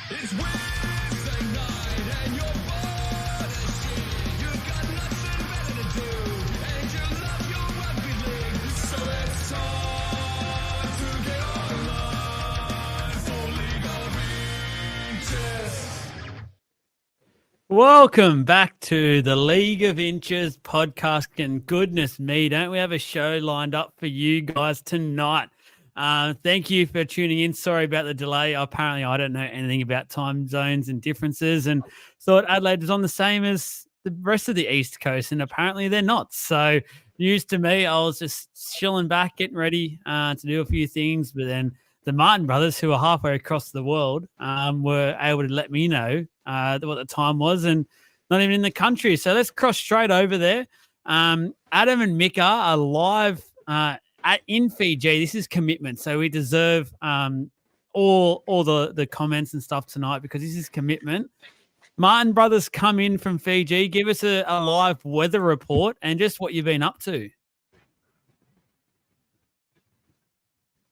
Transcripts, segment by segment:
It's Wednesday night and you're bored as shit. You've got nothing better to do, and you love your rugby league. So it's time to get online for League of Inches. Welcome back to the League of Inches podcast. And goodness me, don't we have a show lined up for you guys tonight? Thank you for tuning in. Sorry about the delay. Apparently, I don't know anything about time zones and differences, and thought Adelaide was on the same as the rest of the East Coast, and apparently they're not. So news to me. I was just chilling back, getting ready to do a few things, but then the Martin brothers, who are halfway across the world, were able to let me know what the time was, and not even in the country. So let's cross straight over there. Adam and Mika are live in Fiji. This is commitment, so we deserve all the comments and stuff tonight because this is commitment. Martin brothers, come in from Fiji. Give us a live weather report and just what you've been up to.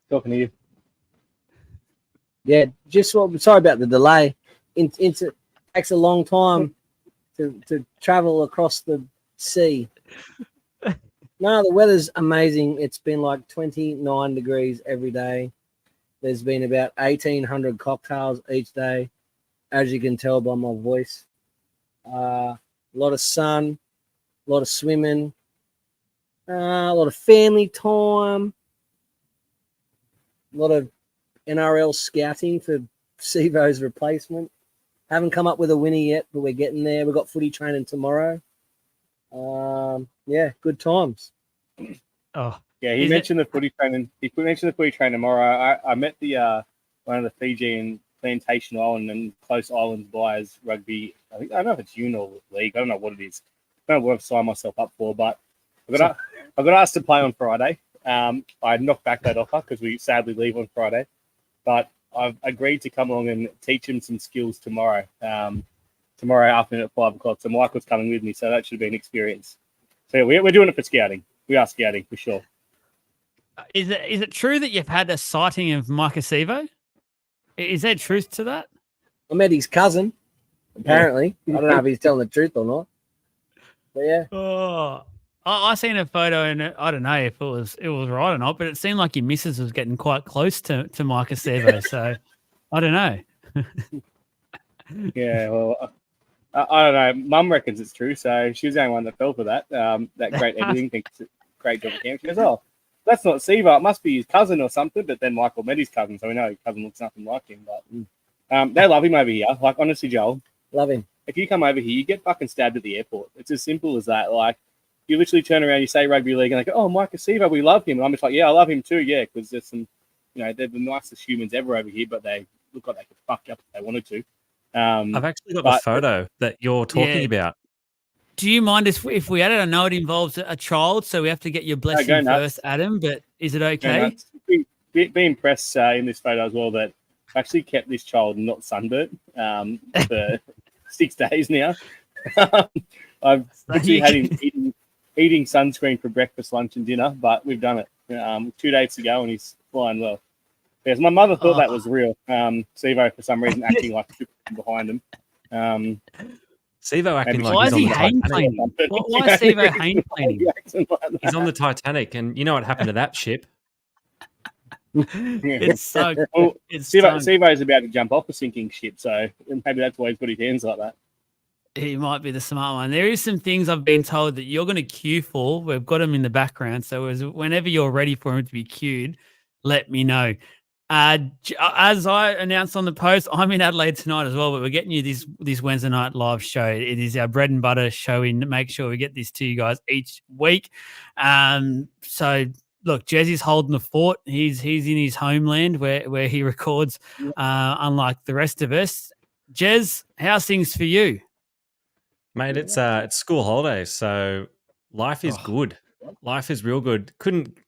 Talking to you. Yeah, sorry about the delay. It takes a long time to travel across the sea. No, the weather's amazing. It's been like 29 degrees every day. There's been about 1,800 cocktails each day, as you can tell by my voice. A lot of sun, a lot of swimming, a lot of family time, a lot of NRL scouting for Sivo's replacement. Haven't come up with a winner yet, but we're getting there. We've got footy training tomorrow. Yeah, good times. Oh, yeah. He mentioned the footy training. He mentioned the footy training tomorrow. I met the one of the Fijian plantation island and close islands buyers rugby. I don't know if it's union or league. I don't know what it is. I don't know what I've signed myself up for, but I got asked to play on Friday. I knocked back that offer because we sadly leave on Friday, but I've agreed to come along and teach him some skills tomorrow. Tomorrow afternoon at 5 o'clock. So Michael's coming with me, so that should be an experience. So yeah, we're doing it for scouting. We are scouting for sure. Is it true that you've had a sighting of Micah Sivo? Is there truth to that? I met his cousin, apparently. I don't know if he's telling the truth or not. But yeah. Oh, I seen a photo, and I don't know if it was right or not, but it seemed like your missus was getting quite close to Micah Sivo. So I don't know. Yeah, well, I don't know. Mum reckons it's true, so she was the only one that fell for that. That great editing thinks it's a great job of camp. She goes, "Oh, that's not Sivo. It must be his cousin or something." But then Michael met his cousin, so we know his cousin looks nothing like him. But they love him over here. Like honestly, Joel, Love him. if you come over here, you get fucking stabbed at the airport. It's as simple as that. Like you literally turn around, you say rugby league, and they go, "Oh, Micah Sivo, we love him." And I'm just like, "Yeah, I love him too." Yeah, because there's some, they're the nicest humans ever over here, but they look like they could fuck you up if they wanted to. I've actually got the photo that you're talking about. Do you mind if we added? I know it involves a child, so we have to get your blessing first, Adam. But is it okay? Be impressed in this photo as well that I've actually kept this child not sunburnt for 6 days now. I've actually had him eating sunscreen for breakfast, lunch, and dinner, but we've done it 2 days ago, and he's flying well. Yes, my mother thought that was real. Sivo, for some reason, acting like behind him. Sivo acting like why he's is he on the hang Titanic. planing? Why is Sivo hang planing? He's on the Titanic, and you know what happened to that ship? It's so. Well, It's Sivo's about to jump off a sinking ship, so maybe that's why he's got his hands like that. He might be the smart one. There is some things I've been told that you're going to queue for. We've got him in the background, so whenever you're ready for him to be queued, let me know. As I announced on the post, I'm in Adelaide tonight as well, but we're getting you this Wednesday night live show. It is our bread and butter show. We make sure we get this to you guys each week. So look, Jezzy's holding the fort. He's in his homeland where he records, unlike the rest of us. Jez, how's things for you? Mate, it's school holidays, so life is good. Life is real good.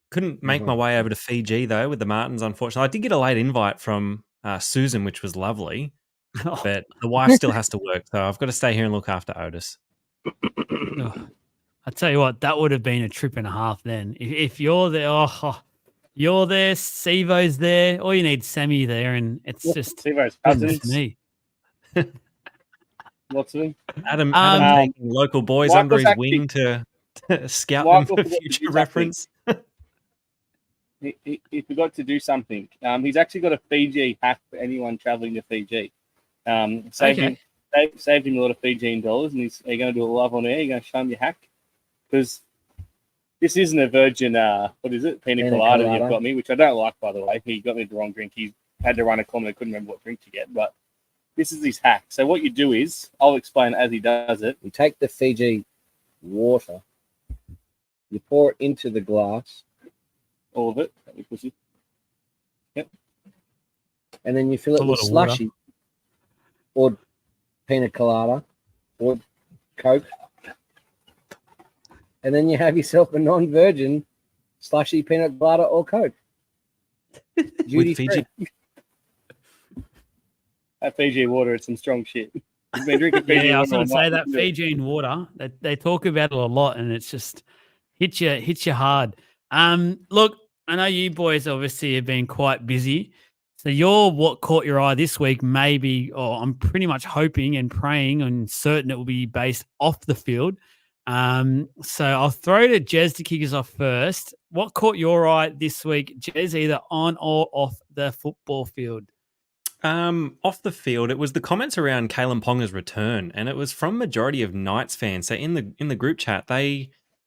Couldn't make my way over to Fiji though with the Martins. Unfortunately, I did get a late invite from Susan, which was lovely, but the wife still has to work, so I've got to stay here and look after Otis. I tell you what, that would have been a trip and a half. Then, if you're there, you're there, Sivo's there. All you need, Sammy there, and it's just Sivo's cousin. me. Lots of them. Adam Um, taking local boys Michael's under his actually- wing to scout Michael them for forgot to future do reference. He forgot to do something. He's actually got a Fiji hack for anyone traveling to Fiji. Saved him a lot of Fijian dollars, and he's going to do a live on air. You're going to show him your hack because this isn't a virgin. What is it? Pina colada that you've got me, which I don't like, by the way. He got me the wrong drink. He had to run a comment. I couldn't remember what drink to get, but this is his hack. So what you do is, I'll explain as he does it. You take the Fiji water, you pour it into the glass, All of it. Let me push it. Yep. and then you fill it A with lot of water. slushy or pina colada or Coke. And then you have yourself a non-virgin slushy peanut colada or Coke. Duty With Fiji. free. That Fiji water, it's some strong shit. You've been drinking Fiji Yeah, I was water going to all say night. that Fijian water. They talk about it a lot, and it's just hits you hard. Look, I know you boys obviously have been quite busy. So what caught your eye this week? Maybe, or I'm pretty much hoping and praying and certain it will be based off the field. So I'll throw to Jez to kick us off first. What caught your eye this week, Jez, either on or off the football field? Off the field, it was the comments around Kalen Ponga's return, and it was from majority of Knights fans. So in the group chat,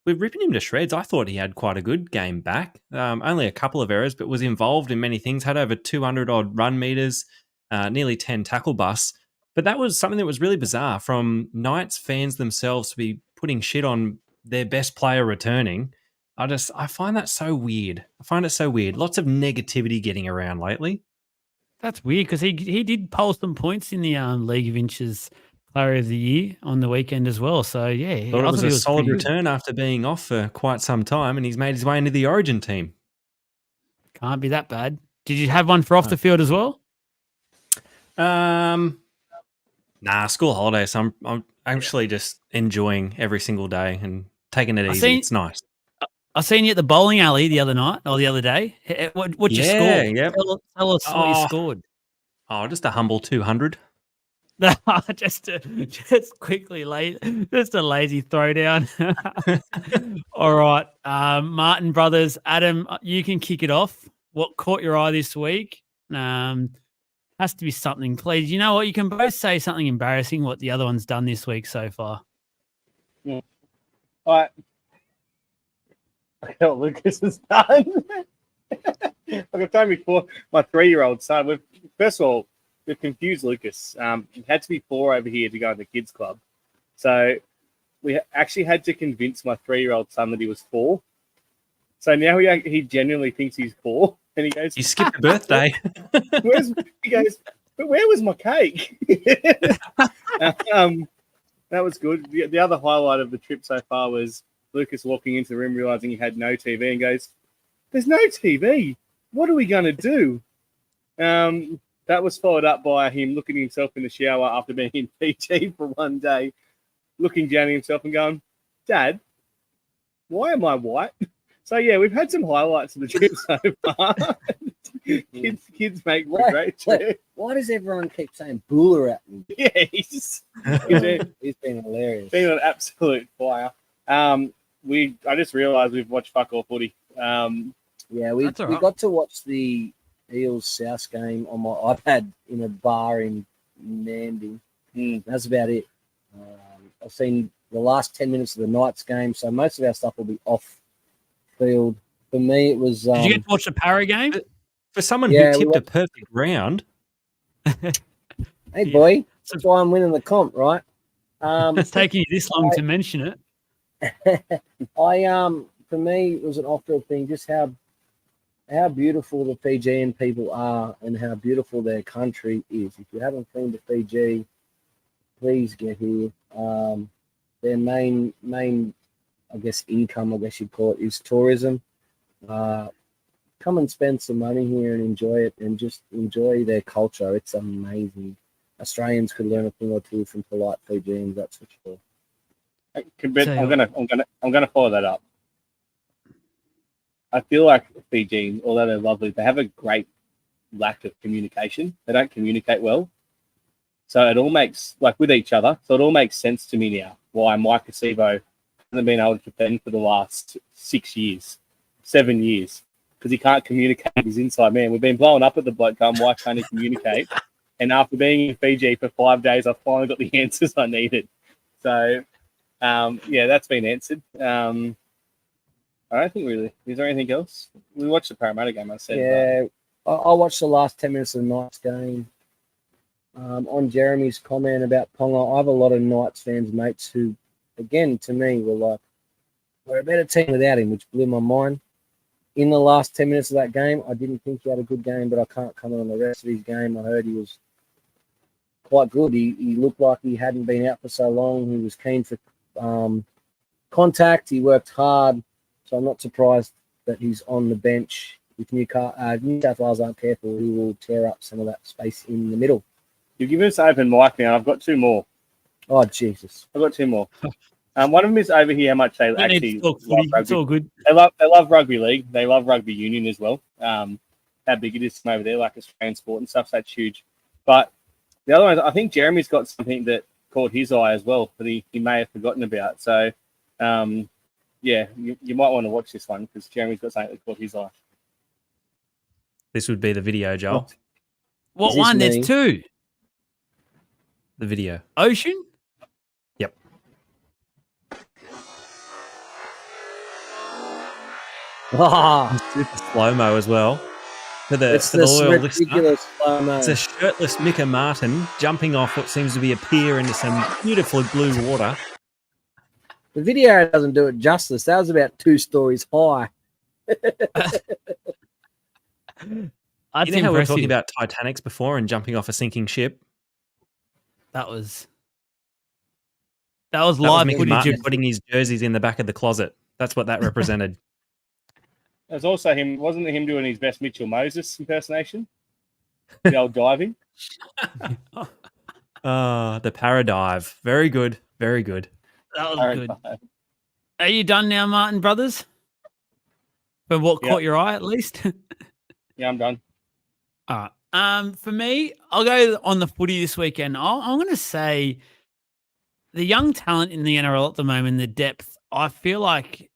we're ripping him to shreds. I thought he had quite a good game back. Only a couple of errors, but was involved in many things. Had over 200 odd run meters, nearly 10 tackle busts. But that was something that was really bizarre from Knights fans themselves to be putting shit on their best player returning. I find that so weird. Lots of negativity getting around lately. That's weird because he did poll some points in the League of Inches Player of the Year on the weekend as well. So yeah, Thought it was a solid pretty good. return after being off for quite some time, and he's made his way into the Origin team. Can't be that bad. Did you have one for off the field as well? Nah, school holidays. I'm actually just enjoying every single day and taking it easy. It's nice. I seen you at the bowling alley the other night or the other day. What'd you score? Yep. Tell us what you scored. Oh, just a humble 200. just quickly, just a lazy throwdown. All right, Martin Brothers, Adam, you can kick it off. What caught your eye this week? Has to be something, please. You know what? You can both say something embarrassing. What the other one's done this week so far. All right. What Lucas has done. Like I've told before, my 3-year-old son. First of all, we've confused Lucas. He had to be 4 over here to go to the kids club, so we actually had to convince my 3-year-old son that he was 4. So now he genuinely thinks he's 4, and he goes, You skipped a birthday. He goes, but where was my cake? That was good. The other highlight of the trip so far was Lucas walking into the room, realizing he had no TV, and goes, "There's no TV. What are we going to do?" That was followed up by him looking at himself in the shower after being in PG for one day, looking down at himself and going, "Dad, why am I white?" So yeah, we've had some highlights of the trip so far. kids make for a great trip. Why does everyone keep saying Booler at me? Yeah, he's been hilarious. an absolute fire. I just realised we've watched fuck all footy. Yeah, we got to watch the Eels South game on my iPad in a bar in Namby. That's about it. I've seen the last 10 minutes of the Knights game, so most of our stuff will be off field. For me, it was. Did you get to watch the Para game? For someone who tipped a perfect round. Hey, boy, that's why I'm winning the comp, right? It's taking you this long to mention it. For me, it was an off-field thing. Just how beautiful the Fijian people are and how beautiful their country is. If you haven't been to Fiji, please get here. Their main, I guess, income, I guess you'd call it, is tourism. Come and spend some money here and enjoy it, and just enjoy their culture. It's amazing. Australians could learn a thing or two from polite Fijians, that's for sure. I'm gonna follow that up. I feel like Fiji, although they're lovely, they have a great lack of communication. They don't communicate well. So it all makes, like with each other, so it all makes sense to me now why Mike Acevo hasn't been able to defend for the last 6 years, 7 years, because he can't communicate with his inside man. We've been blowing up at the bloke going, why can't he communicate? And after being in Fiji for 5 days, I finally got the answers I needed. So, yeah, that's been answered. I don't think really. Is there anything else? We watched the Parramatta game, I said. Yeah, I watched the last 10 minutes of the Knights game. On Jeremy's comment about Ponga, I have a lot of Knights fans, mates, who, again, to me, were like, we're a better team without him, which blew my mind. In the last 10 minutes of that game, I didn't think he had a good game, but I can't comment on the rest of his game. I heard he was quite good. He looked like he hadn't been out for so long. He was keen for contact. He worked hard. So I'm not surprised that he's on the bench. If New South Wales aren't careful, he will tear up some of that space in the middle. You've given us open mic now. I've got 2 more. Oh, Jesus. I've got 2 more. One of them is over here how much they Don't need actually to talk love footy. It's rugby. all good. They love rugby league. They love rugby union as well. How big it is from over there, like Australian sport and stuff. So that's huge. But the other one, I think Jeremy's got something that caught his eye as well that he may have forgotten about. So, yeah, you might want to watch this one because Jeremy's got something that caught his eye. This would be the video, Joel. What Is this one? me? There's 2. The video. Ocean? Yep. Oh, Super slow-mo as well. For the it's loyal this listener, ridiculous slow-mo. it's a shirtless Micah Martin jumping off what seems to be a pier into some beautiful blue water. The video doesn't do it justice. That was about 2 stories high. That's You know how we were talking impressive. about Titanics before and jumping off a sinking ship? That was That was live Micah footage Martin of putting his jerseys in the back of the closet. That's what that represented. There's also him, wasn't it him doing his best Mitchell Moses impersonation? The old diving. The paradive. Very good. Very good. that was All right, good. bye. Are you done now, Martin Brothers? For what Yep. caught your eye, at least. Yeah, I'm done. All right. For me, I'll go on the footy this weekend. I'm going to say the young talent in the NRL at the moment, the depth, I feel like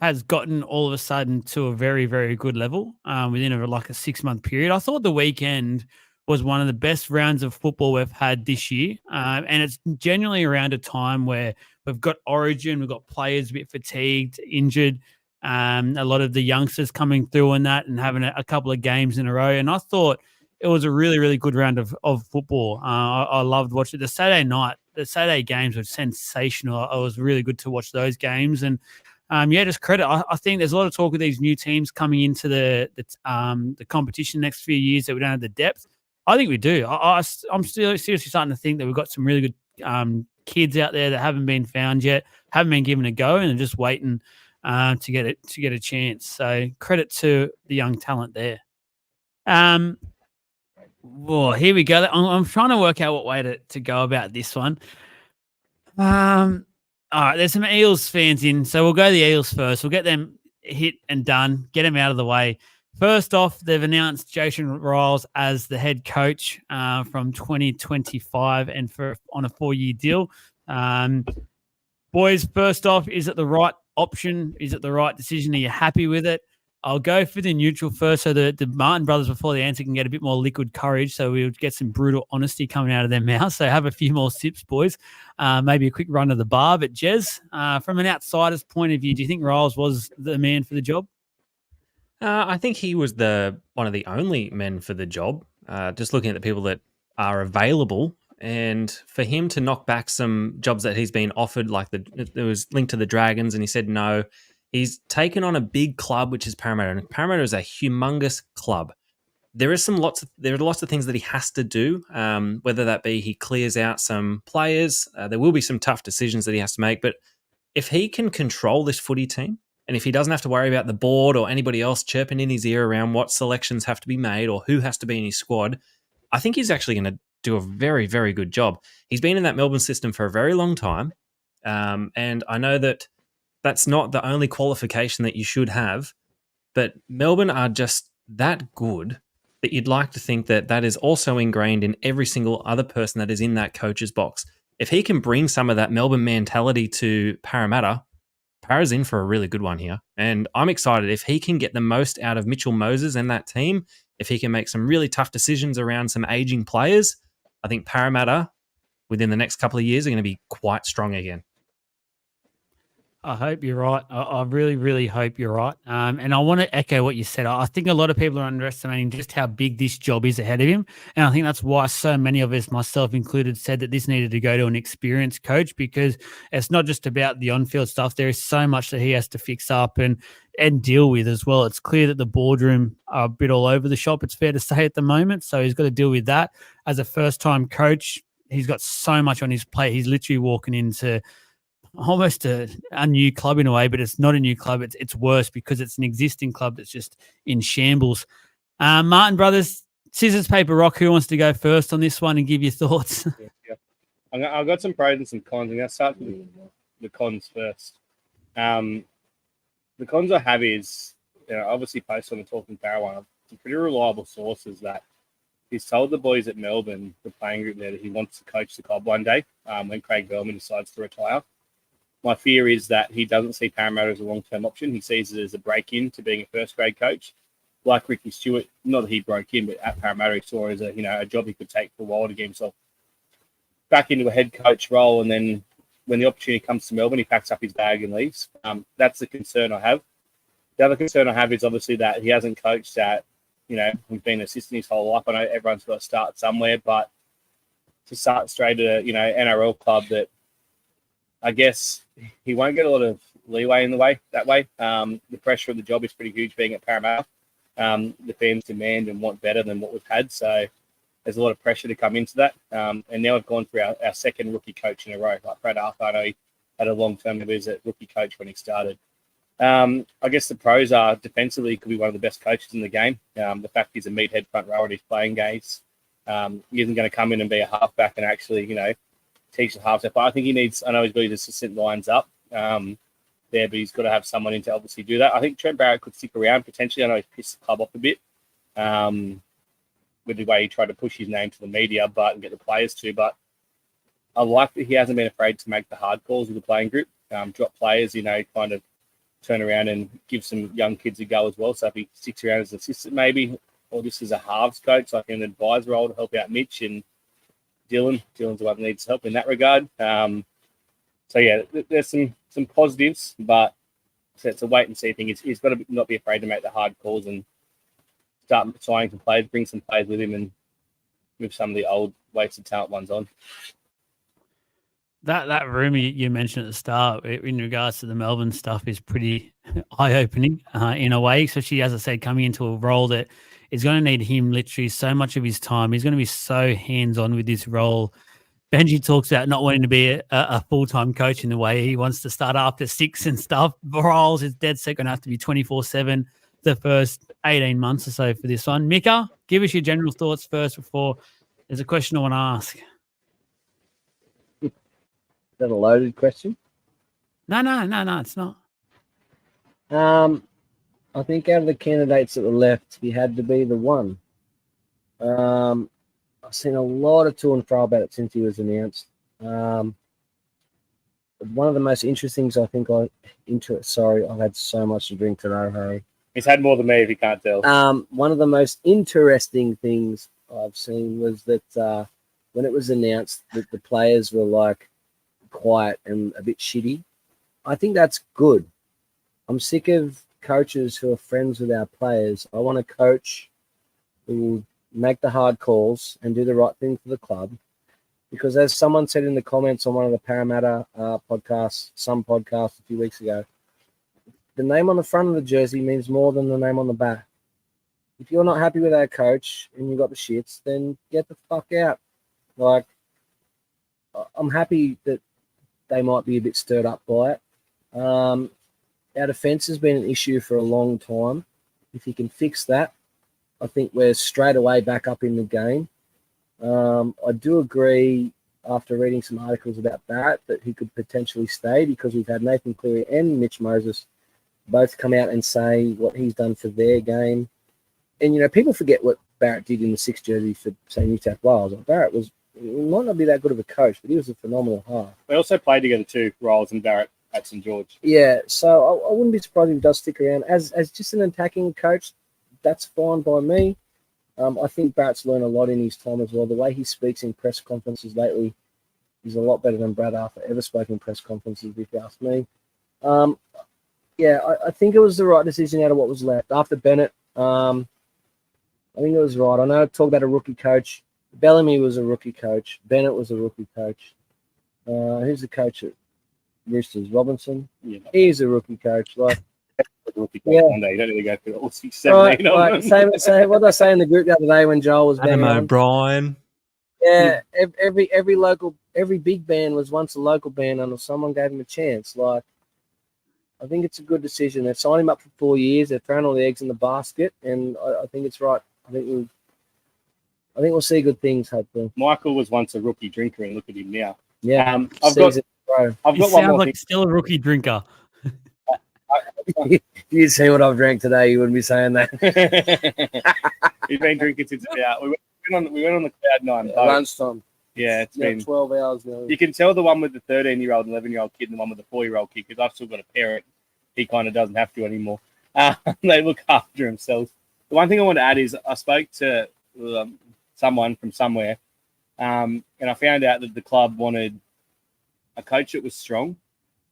has gotten all of a sudden to a very, very good level within like a 6-month period. I thought the weekend was one of the best rounds of football we've had this year. And it's genuinely around a time where we've got Origin, we've got players a bit fatigued, injured, a lot of the youngsters coming through on that and having a couple of games in a row. And I thought it was a really, really good round of football. I loved watching the Saturday games were sensational. It was really good to watch those games. And yeah, just credit. I think there's a lot of talk of these new teams coming into the competition next few years that we don't have the depth. I think we do. I'm still seriously starting to think that we've got some really good kids out there that haven't been found yet, haven't been given a go, and are just waiting to get a chance. So credit to the young talent there. Well, here we go. I'm trying to work out what way to go about this one. All right, there's some Eels fans in, so we'll go the Eels first. We'll get them hit and done, get them out of the way. First off, they've announced Jason Riles as the head coach from 2025 and on a 4-year deal. Boys, first off, is it the right option? Is it the right decision? Are you happy with it? I'll go for the neutral first so the Martin brothers, before the answer, can get a bit more liquid courage so we'll get some brutal honesty coming out of their mouths. So have a few more sips, boys. Maybe a quick run to the bar. But Jez, from an outsider's point of view, do you think Riles was the man for the job? I think he was one of the only men for the job. Just looking at the people that are available, and for him to knock back some jobs that he's been offered, like it was linked to the Dragons, and he said no. He's taken on a big club, which is Parramatta, and Parramatta is a humongous club. There are lots of things that he has to do, whether that be he clears out some players. There will be some tough decisions that he has to make, but if he can control this footy team, and if he doesn't have to worry about the board or anybody else chirping in his ear around what selections have to be made or who has to be in his squad, I think he's actually going to do a very, very good job. He's been in that Melbourne system for a very long time, and I know that that's not the only qualification that you should have, but Melbourne are just that good that you'd like to think that that is also ingrained in every single other person that is in that coach's box. If he can bring some of that Melbourne mentality to Parramatta, Para's in for a really good one here. And I'm excited if he can get the most out of Mitchell Moses and that team, if he can make some really tough decisions around some aging players, I think Parramatta within the next couple of years are going to be quite strong again. I hope you're right. I really, really hope you're right. And I want to echo what you said. I think a lot of people are underestimating just how big this job is ahead of him. And I think that's why so many of us, myself included, said that this needed to go to an experienced coach, because it's not just about the on-field stuff. There is so much that he has to fix up and deal with as well. It's clear that the boardroom are a bit all over the shop, it's fair to say, at the moment. So he's got to deal with that. As a first-time coach, he's got so much on his plate. He's literally walking into almost a new club in a way, but it's not a new club. It's worse because it's an existing club that's just in shambles. Martin Brothers, scissors, paper, rock. Who wants to go first on this one and give your thoughts? Yeah. I've got some pros and some cons. I'm going to start with the cons first. The cons I have is, obviously posted on the Talking Power one, some pretty reliable sources that he's told the boys at Melbourne, the playing group there, that he wants to coach the club one day when Craig Bellman decides to retire. My fear is that he doesn't see Parramatta as a long-term option. He sees it as a break-in to being a first-grade coach, like Ricky Stewart. Not that he broke in, but at Parramatta he saw it as a job he could take for a while to get himself back into a head coach role. And then when the opportunity comes to Melbourne, he packs up his bag and leaves. That's the concern I have. The other concern I have is obviously that he hasn't coached at, he's been an assistant his whole life. I know everyone's got to start somewhere, but to start straight at NRL club that I guess he won't get a lot of leeway in the way that way. The pressure of the job is pretty huge being at Parramatta. The fans demand and want better than what we've had. So there's a lot of pressure to come into that. And now we've gone through our second rookie coach in a row. Like Brad Arthur, I know he had a long term as a rookie coach when he started. I guess the pros are defensively he could be one of the best coaches in the game. The fact he's a meathead front rower at his playing games. He isn't going to come in and be a halfback and actually, teach the half step. I think he needs, I know he's got his assistant lines up there, but he's got to have someone in to obviously do that. I think Trent Barrett could stick around potentially. I know he's pissed the club off a bit with the way he tried to push his name to the media and get the players to. But I like that he hasn't been afraid to make the hard calls with the playing group, drop players, kind of turn around and give some young kids a go as well. So if he sticks around as an assistant maybe, or just as a halves coach, like an advisor role to help out Mitch and Dylan's the one that needs help in that regard. So yeah, there's some positives, but it's a wait and see thing. He's got to not be afraid to make the hard calls and start signing some players, bring some players with him, and move some of the old wasted talent ones on. That rumor you mentioned at the start in regards to the Melbourne stuff is pretty eye-opening in a way, especially, as I said, coming into a role that is going to need him literally so much of his time. He's going to be so hands-on with this role. Benji talks about not wanting to be a full-time coach in the way he wants to start after 6 and stuff. Roles is dead set going to have to be 24/7 the first 18 months or so for this one. Mika, give us your general thoughts first before there's a question I want to ask. Is that a loaded question? No, it's not. I think out of the candidates that were left, he had to be the one. I've seen a lot of to and fro about it since he was announced. One of the most interesting things I think I've had so much to drink today, Harry. He's had more than me, if you can't tell. One of the most interesting things I've seen was that when it was announced that the players were like quiet and a bit shitty. I think that's good. I'm sick of coaches who are friends with our players. I want a coach who will make the hard calls and do the right thing for the club. Because as someone said in the comments on one of the Parramatta podcasts, some podcast a few weeks ago, the name on the front of the jersey means more than the name on the back. If you're not happy with our coach and you got the shits, then get the fuck out. Like, I'm happy that they might be a bit stirred up by it. Our defence has been an issue for a long time. If he can fix that, I think we're straight away back up in the game. I do agree, after reading some articles about Barrett, that he could potentially stay because we've had Nathan Cleary and Mitch Moses both come out and say what he's done for their game. And, people forget what Barrett did in the 6 jersey for, say, New South Wales. Like, Barrett he might not be that good of a coach, but he was a phenomenal half. They also played together too, Riles and Barrett at St George. Yeah, so I wouldn't be surprised if he does stick around. As just an attacking coach, that's fine by me. I think Barrett's learned a lot in his time as well. The way he speaks in press conferences lately is a lot better than Brad Arthur ever spoke in press conferences, if you ask me. I think it was the right decision out of what was left. After Bennett, I think it was right. I know I talked about a rookie coach. Bellamy was a rookie coach. Bennett was a rookie coach. Who's the coach at Roosters? Robinson? Yeah. He's a rookie coach. Like, Rookie coach Yeah. one day. You don't really go through all 6, 7, 8 of them. Same. What did I say in the group the other day when Joel was Adam banging on? O'Brien. Yeah, every big band was once a local band until someone gave him a chance. Like, I think it's a good decision. They've signed him up for 4 years. They've thrown all the eggs in the basket, and I think it's right. I think we'll see good things, hopefully. Michael was once a rookie drinker, and look at him now. Yeah, I've got He one sounds more like still a rookie drinker. if you'd see what I've drank today, you wouldn't be saying that. thing. He's been drinking since about we went on the Cloud9 boat. Lunchtime. Yeah, it's been 12 hours now. You can tell the one with the 13-year-old and 11-year-old kid and the one with the 4-year-old kid, because I've still got a parent. He kind of doesn't have to anymore. They look after themselves. The one thing I want to add is I spoke to someone from somewhere, and I found out that the club wanted a coach that was strong,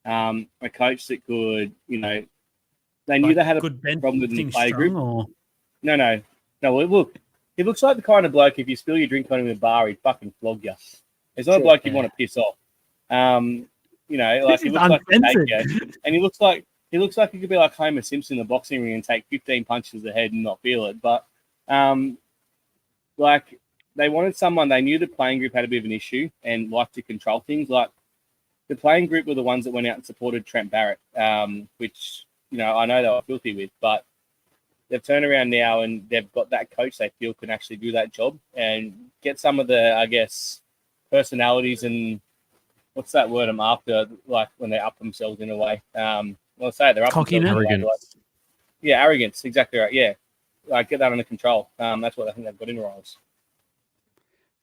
a coach that could, they knew they had a good problem with the benching play group. strong, or No. Well, he looks like the kind of bloke, if you spill your drink on him in a bar, he'd fucking flog you. It's not a bloke you'd want to piss off. Like he looks like a taker, and he looks like he could be like Homer Simpson in the boxing ring and take 15 punches to the head and not feel it. But like they wanted someone, they knew the playing group had a bit of an issue and liked to control things. Like the playing group were the ones that went out and supported Trent Barrett, which I know they were filthy with, but they've turned around now and they've got that coach they feel can actually do that job and get some of the, I guess, personalities and what's that word I'm after, like when they up themselves in a way. Let's say they're up Cockiness? Arrogance. Yeah, arrogance, exactly right. Yeah, like get that under control. That's what I think they've got in Riles.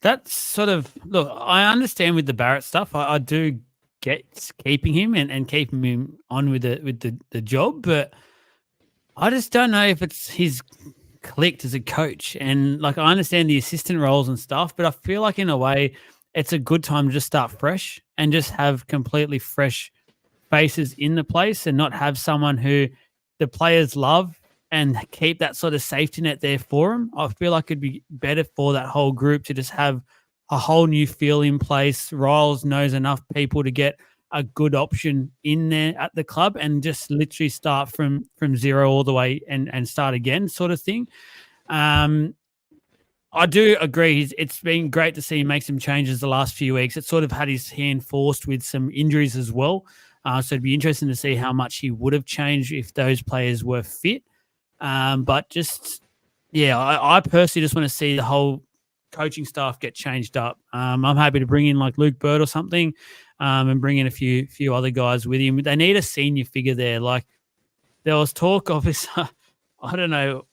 that's sort of look. I understand with the Barrett stuff. I do get keeping him and keeping him on with the job, but I just don't know if it's his clicked as a coach. And like I understand the assistant roles and stuff, but I feel like in a way it's a good time to just start fresh and just have completely fresh faces in the place and not have someone who the players love and keep that sort of safety net there for them. I feel like it'd be better for that whole group to just have a whole new feel in place. Riles knows enough people to get a good option in there at the club and just literally start from zero all the way and start again sort of thing. I do agree. It's been great to see him make some changes the last few weeks. It sort of had his hand forced with some injuries as well. So it'd be interesting to see how much he would have changed if those players were fit. But just, I personally just want to see the whole coaching staff get changed up. I'm happy to bring in like Luke Bird or something and bring in a few other guys with him. They need a senior figure there. Like there was talk of this, I don't know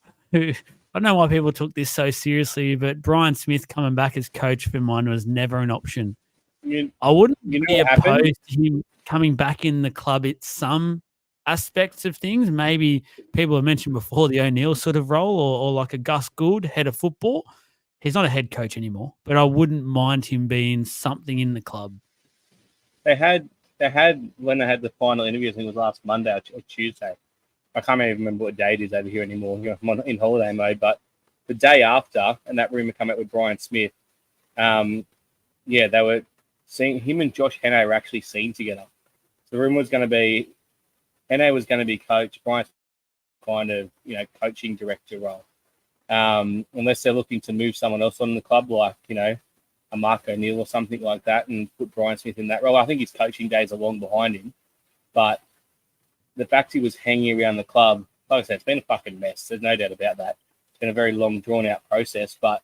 why people took this so seriously, but Brian Smith coming back as coach for mine was never an option. I wouldn't be opposed to him coming back in the club at some aspects of things. Maybe people have mentioned before the O'Neill sort of role or like a Gus Gould, head of football. He's not a head coach anymore, but I wouldn't mind him being something in the club. They had when they had the final interview, I think it was last Monday or Tuesday. I can't even remember what day it is over here anymore. I'm in holiday mode, but the day after, and that rumor came out with Brian Smith. They were seeing him and Josh Henne were actually seen together. The rumor was going to be Henne was going to be coach, Brian kind of coaching director role. Unless they're looking to move someone else on the club, like a Mark O'Neill or something like that, and put Brian Smith in that role. I think his coaching days are long behind him, but the fact he was hanging around the club, like I said, it's been a fucking mess. There's no doubt about that. It's been a very long, drawn-out process, but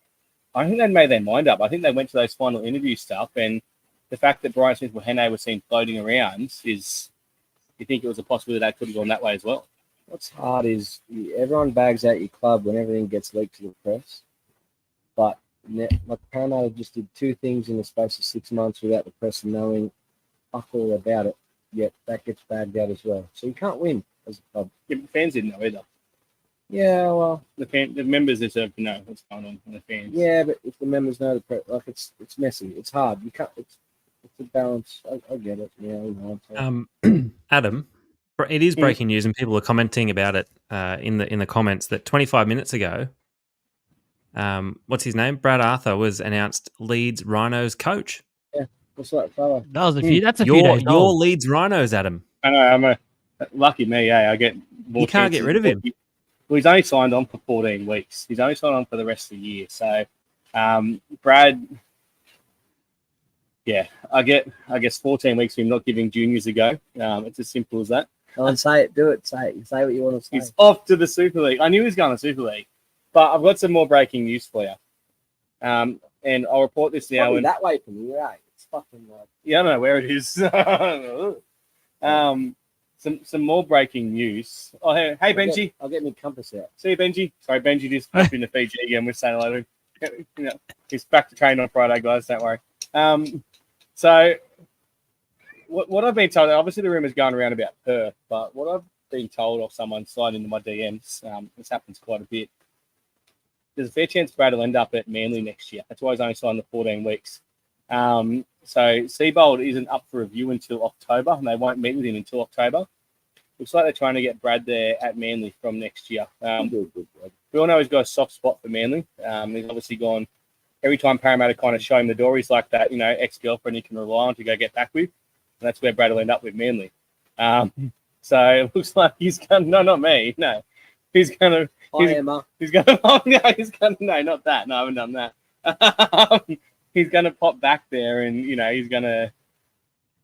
I think they made their mind up. I think they went to those final interview stuff, and the fact that Brian Smith or Henne was seen floating around is, you think it was a possibility that could have gone that way as well. What's hard is everyone bags out your club when everything gets leaked to the press. But like Parramatta just did 2 things in the space of 6 months without the press knowing fuck all about it. Yet that gets bagged out as well. So you can't win as a club. Yeah, but fans didn't know either. Yeah, well, The members deserve to know what's going on in the fans. yeah, but if the members know the press, like it's messy. It's hard. You can't. It's a balance. I get it. Yeah, you know, so. Adam, it is breaking news, and people are commenting about it in the comments that 25 minutes ago, what's his name? Brad Arthur was announced Leeds Rhinos coach. Yeah, what's that fella? That was a few. That's a few Your days old. Leeds Rhinos, Adam. I know. I'm a lucky me. I get more. You can't get chances. rid of him. Well, he's only signed on for 14 weeks. He's only signed on for the rest of the year. So, Brad, yeah, I guess 14 weeks for him not giving juniors a go. It's as simple as that. Come on, say it. Do it. Say it. Say what you want to say. He's off to the Super League. I knew he was going to Super League, but I've got some more breaking news for you. And I'll report this now. Probably that way from you, right? It's fucking like. Yeah, I don't know where it is. Some more breaking news. Oh, hey Benji. I'll get my compass out. See you, Benji. Sorry, Benji just popped in the Fiji again. We're saying hello to him. You know, he's back to train on Friday, guys. Don't worry. So what I've been told, obviously the rumour's going around about Perth, but what I've been told of someone sliding into my DMs, this happens quite a bit. There's a fair chance Brad will end up at Manly next year. That's why he's only signed the 14 weeks. So Seabold isn't up for review until October, and they won't meet with him until October. Looks like they're trying to get Brad there at Manly from next year. We all know he's got a soft spot for Manly. He's obviously gone every time Parramatta kind of show him the door. He's like that, ex-girlfriend he can rely on to go get back with, and that's where Brad will end up with Manly. So it looks like he's going. No, not me. No, he's going to. He's going to. Oh, no, he's going to. No, not that. No, I haven't done that. He's going to pop back there, and he's going to.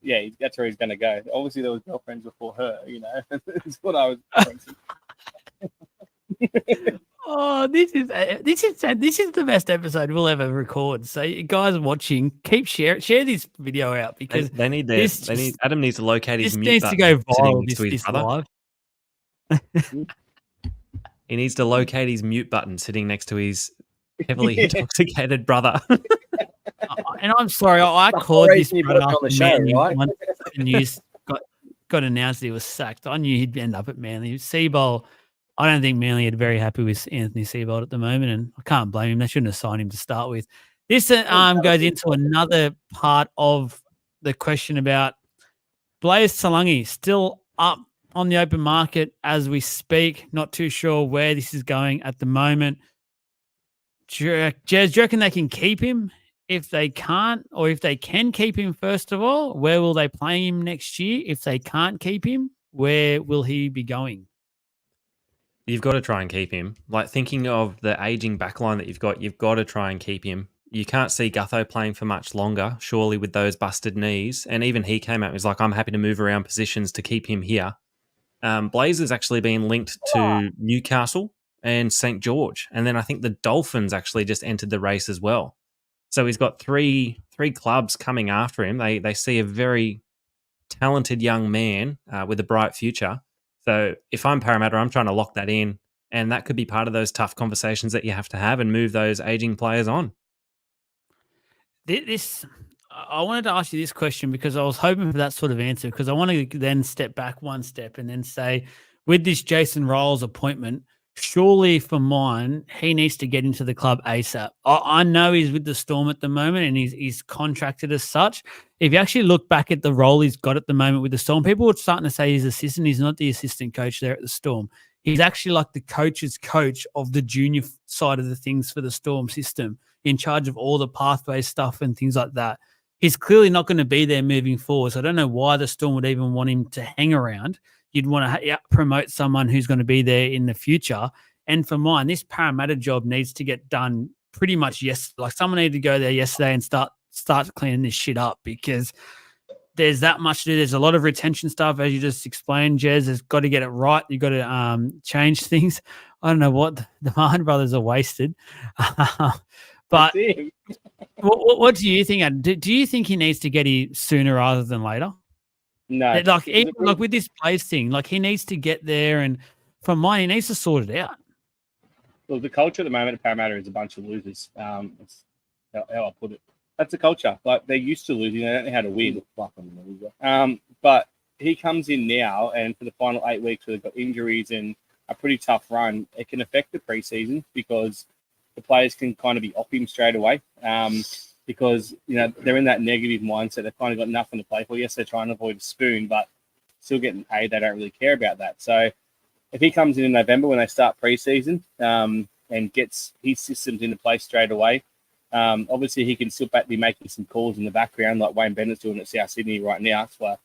Yeah, that's where he's going to go. Obviously, there was girlfriends before her. That's what I was. Oh, this is the best episode we'll ever record. So, you guys watching, share this video out because Adam needs to locate his mute needs button. to go sitting viral. next to his brother. Live. He needs to locate his mute button sitting next to his heavily intoxicated brother. And I'm sorry, I called this brother on the show, right? once the news got announced he was sacked. I knew he'd end up at Manly. Seabold, I don't think Manly are very happy with Anthony Seabold at the moment, and I can't blame him. They shouldn't have signed him to start with. This goes into another part of the question about Blaise Talangi still up on the open market as we speak. Not too sure where this is going at the moment. Jez, do you reckon they can keep him? If they can't, or if they can keep him, first of all, where will they play him next year? If they can't keep him, where will he be going? You've got to try and keep him. Like, thinking of the aging backline that you've got to try and keep him. You can't see Gutho playing for much longer, surely, with those busted knees. And even he came out and was like, I'm happy to move around positions to keep him here. Blaise has actually been linked to Newcastle and St. George. And then I think the Dolphins actually just entered the race as well. So he's got three clubs coming after him. They see a very talented young man with a bright future. So if I'm Parramatta, I'm trying to lock that in, and that could be part of those tough conversations that you have to have and move those aging players on. I wanted to ask you this question because I was hoping for that sort of answer, because I want to then step back one step and then say, with this Jason Ryles appointment, surely for mine, he needs to get into the club ASAP. I know he's with the Storm at the moment and he's contracted as such. If you actually look back at the role he's got at the moment with the Storm, people are starting to say he's assistant. He's not the assistant coach there at the Storm. He's actually like the coach's coach of the junior side of the things for the Storm system, in charge of all the pathway stuff and things like that. He's clearly not going to be there moving forward. So I don't know why the Storm would even want him to hang around. You'd want to promote someone who's going to be there in the future. And for mine, this Parramatta job needs to get done pretty much yesterday. Like, someone needed to go there yesterday and start cleaning this shit up, because there's that much to do. There's a lot of retention stuff, as you just explained, Jez. There's got to get it right. You've got to change things. I don't know what the Martin brothers are wasted. But what do you think? Do you think he needs to get it sooner rather than later? No. Like with this Blaise thing, like he needs to get there, and from mine, he needs to sort it out. Well, the culture at the moment at Parramatta is a bunch of losers. That's how I put it. That's the culture. Like, they're used to losing. They don't know how to win. But he comes in now, and for the final 8 weeks where they've got injuries and a pretty tough run, it can affect the preseason because the players can kind of be off him straight away because, they're in that negative mindset. They've kind of got nothing to play for. Yes, they're trying to avoid a spoon, but still getting paid. They don't really care about that. So if he comes in November when they start preseason and gets his systems into place straight away, obviously he can still be making some calls in the background like Wayne Bennett's doing at South Sydney right now. That's why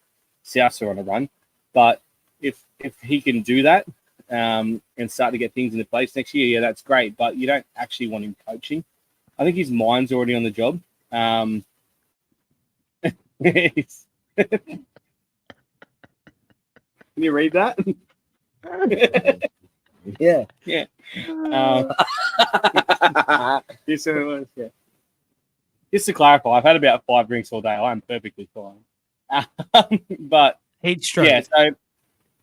Souths are on a run. But if he can do that and start to get things into place next year, yeah, that's great. But you don't actually want him coaching. I think his mind's already on the job. Can you read that? Yeah. Yeah. Just to clarify, I've had about 5 drinks all day. I am perfectly fine. But Heat stroke. yeah, so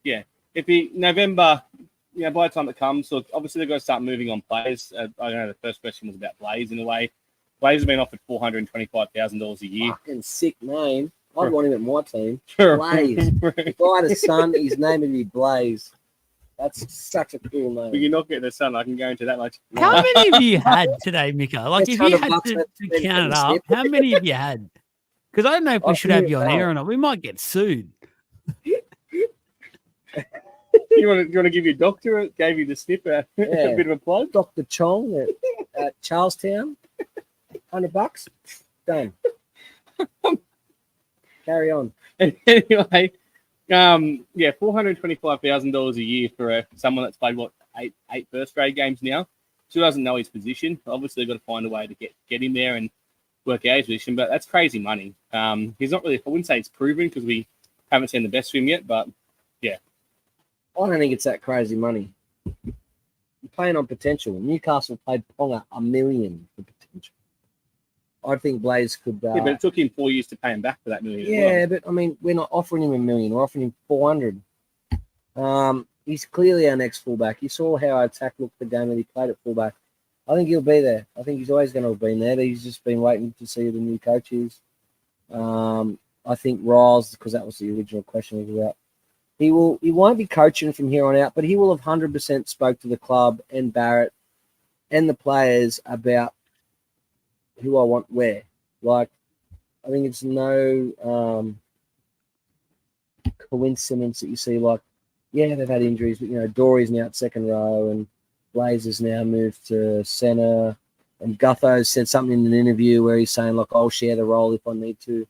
yeah, if he November, by the time it comes, so obviously they've got to start moving on players. I don't know. The first question was about Blaze in a way. Blaze has been offered $425,000 a year. Fucking sick name. I'd want him at my team. Sure. Blaze. If I had a son, his name would be Blaze. That's such a cool name. But you're not getting a son. I can go into that much. How many have you had today, Mika? Like, It's if you had $100 to count it up, how many have you had? Because I don't know if we should have you on air or not. We might get sued. You want to give your doctorate? Gave you the snipper. Yeah. A bit of a plug. Dr. Chong at Charlestown. $100. Done. Carry on. Anyway, $425,000 a year for someone that's played eight first grade games now. Still doesn't know his position. Obviously, they've got to find a way to get him there and work out his position. But that's crazy money. He's not really. I wouldn't say it's proven because we haven't seen the best of him yet. But yeah, I don't think it's that crazy money. You're playing on potential. Newcastle paid Ponga $1 million for potential. I think Blaze could. Yeah, but it took him 4 years to pay him back for that $1 million. Yeah, but I mean, we're not offering him $1 million. We're offering him 400. He's clearly our next fullback. You saw how our attack looked the game that he played at fullback. I think he'll be there. I think he's always going to have been there. He's just been waiting to see who the new coach is. I think Riles, because that was the original question was about. He won't be coaching from here on out, but he will have 100% spoke to the club and Barrett and the players about who I want where. Like, I think it's no coincidence that you see, like, yeah, they've had injuries, but, Dory's now at second row and Blazer's now moved to centre. And Gutho said something in an interview where he's saying, like, I'll share the role if I need to.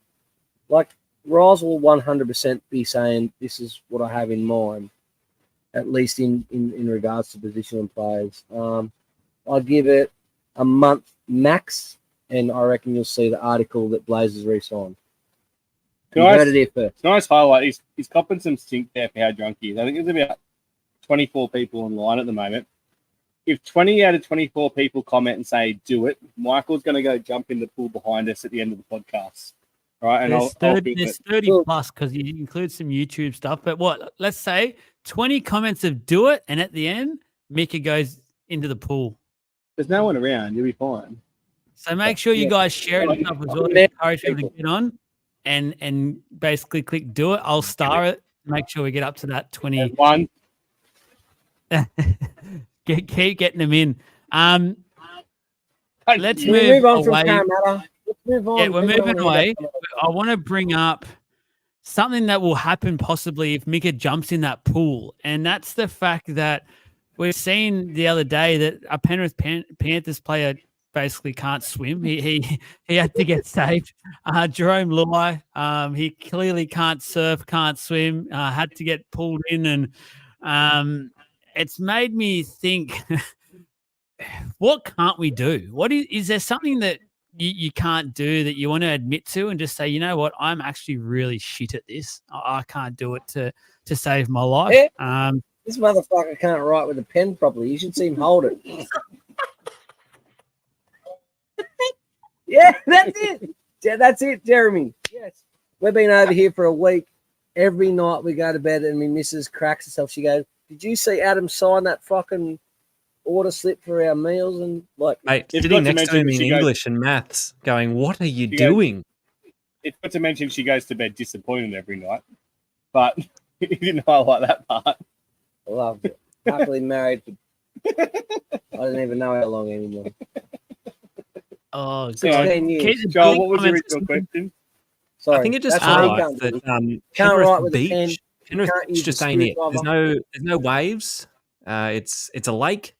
Like, Riles will 100% be saying, this is what I have in mind, at least in regards to positional players. I'll give it a month max, and I reckon you'll see the article that Blazers re-signed. You heard it here first. Nice highlight. He's copping some stink there for how drunk he is. I think there's about 24 people online at the moment. If 20 out of 24 people comment and say, do it, Michael's going to go jump in the pool behind us at the end of the podcast. Right? And there's 30 plus because you include some YouTube stuff. But let's say 20 comments of do it, and at the end, Mika goes into the pool. There's no one around. You'll be fine. So make sure you guys share it and stuff as well. Encourage people to get on and basically click do it. I'll star it. Make sure we get up to that 20. One. Keep getting them in. Let's move on from away. Parramatta. Let's move on. Yeah, we're moving away. I want to bring up something that will happen possibly if Mika jumps in that pool, and that's the fact that we've seen the other day that a Penrith Panthers player basically can't swim. He had to get saved. Jerome LOI, he clearly can't surf, can't swim, had to get pulled in, and it's made me think, what can't we do? What is there something that you can't do that you want to admit to and just say, you know what, I'm actually really shit at this. I can't do it to save my life. Yeah. This motherfucker can't write with a pen properly. You should see him hold it. Yeah, that's it. Yeah, that's it, Jeremy. Yes. We've been over here for a week. Every night we go to bed and my missus cracks herself. She goes, did you see Adam sign that fucking order slip for our meals and like. Mate, It's sitting got to next to mention him that in she goes- English and maths, going, "What are you She goes- doing?" It's not to mention she goes to bed disappointed every night. But you didn't highlight that part. Loved it. Happily married for. I don't even know how long anymore. Oh, God. 16 years. Keep the Joel, good what was the comments original question? Sorry, I think it just that's what he highlights can't that do. Can't Penrith write with a pen. Beach, Penrith can't Beach use just a ain't it. screwdriver. There's no waves. It's a lake,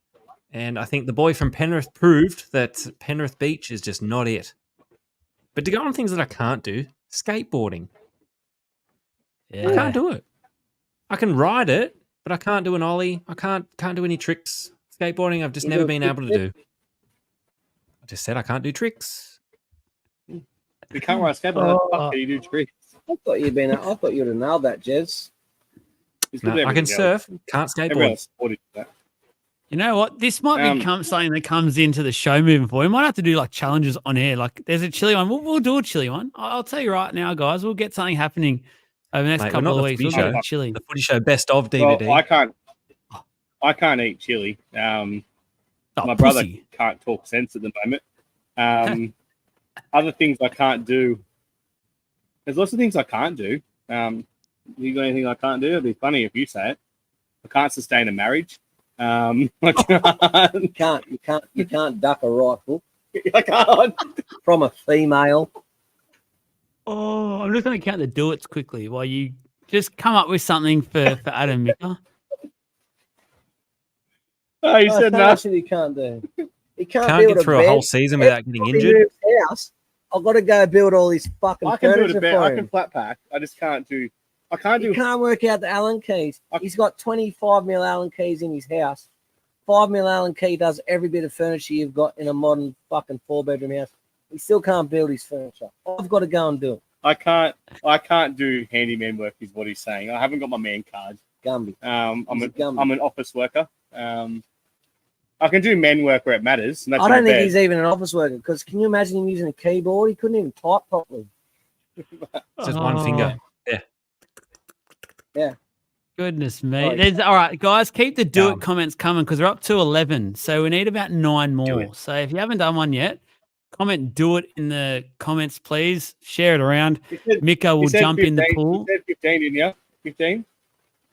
and I think the boy from Penrith proved that Penrith Beach is just not it. But to go on things that I can't do, skateboarding. I can't do it. I can ride it, but I can't do an ollie. I can't do any tricks. Skateboarding, I've just You never do a been kick able to flip? do. I just said I can't do tricks. You can't ride a skateboard. How the Oh. fuck can you do tricks? I thought you'd have nailed that, Jez. He's No, good at I can everything else. surf, can't Everyone skateboard. else supported that. You know what? This might Um, become something that comes into the show moving forward. We might have to do like challenges on air. Like there's a chili one. We'll do a chili one. I'll tell you right now, guys. We'll get something happening over the next Mate, we're couple not of the weeks. footy We'll get show. a chili. The Footy Show Best of Well, DVD. I can't eat chili. Oh, My brother pussy. can't talk sense at the moment. Other things I can't do. There's lots of things I can't do. You got anything I can't do? It'd be funny if you say it. I can't sustain a marriage. I can't. You can't duck a rifle I can't. from a female. Oh, I'm just going to count the do-its quickly while you just come up with something for Adam Mika. Oh, you said no. What you can't do. He can't, Can't build get through a bed. whole season without getting Every injured. room's House, I've got to go build all this fucking I can build furniture a bed. for I him. can flat pack. I just can't do. I can't He do. can't work out the Allen keys. He's got 25 mil Allen keys in his house. 5 mil Allen key does every bit of furniture you've got in a modern fucking 4-bedroom house. He still can't build his furniture. I've got to go and do it. I can't do handyman work. Is what he's saying. I haven't got my man card. Gumby. I'm He's a Gumby. an office worker. I can do men work where it matters. And that's I in don't the think bed. he's even an office worker because can you imagine him using a keyboard? He couldn't even type properly. It's just one finger. Goodness me. Sorry. All right, guys, keep the do Dumb. it comments coming because we're up to 11. So we need about 9 Do more. it. So if you haven't done one yet, comment do it in the comments, please. Share it around. He said- Mika will he said jump in the 15 pool. He said 15, didn't you? 15?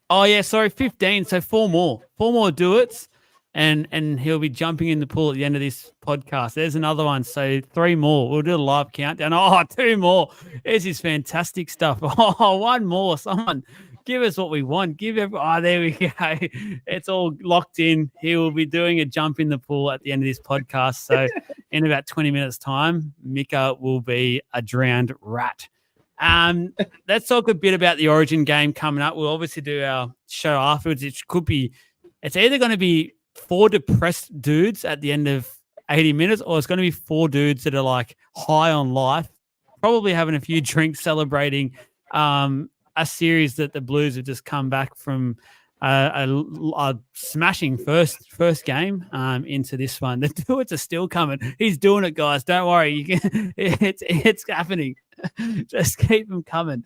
Oh, yeah, sorry, 15. So 4 more. 4 more do it's. And he'll be jumping in the pool at the end of this podcast. There's another one. So 3 more. We'll do a live countdown. Oh, 2 more. This is fantastic stuff. Oh, 1 more. Someone give us what we want. There we go. It's all locked in. He will be doing a jump in the pool at the end of this podcast. So in about 20 minutes' time, Mika will be a drowned rat. Let's talk a bit about the Origin game coming up. We'll obviously do our show afterwards. It's either going to be 4 depressed dudes at the end of 80 minutes, or it's going to be 4 dudes that are like high on life, probably having a few drinks, celebrating a series that the Blues have just come back from a smashing first game into this one. The dudes are still coming. He's doing it, guys. Don't worry. It's happening. Just keep them coming.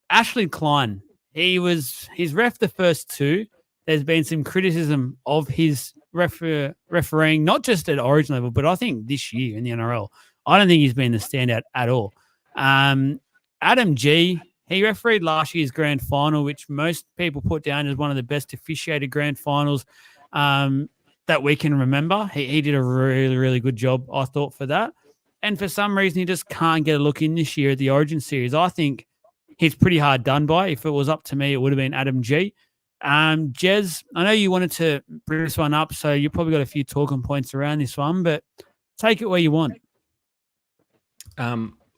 Ashley Klein, he's ref the first 2. There's been some criticism of his refereeing, not just at Origin level, but I think this year in the NRL. I don't think he's been the standout at all. Adam G, he refereed last year's grand final, which most people put down as one of the best officiated grand finals that we can remember. He did a really, really good job, I thought, for that. And for some reason, he just can't get a look in this year at the Origin series. I think he's pretty hard done by. If it was up to me, it would have been Adam G. Jez, I know you wanted to bring this one up, so you probably got a few talking points around this one, but take it where you want.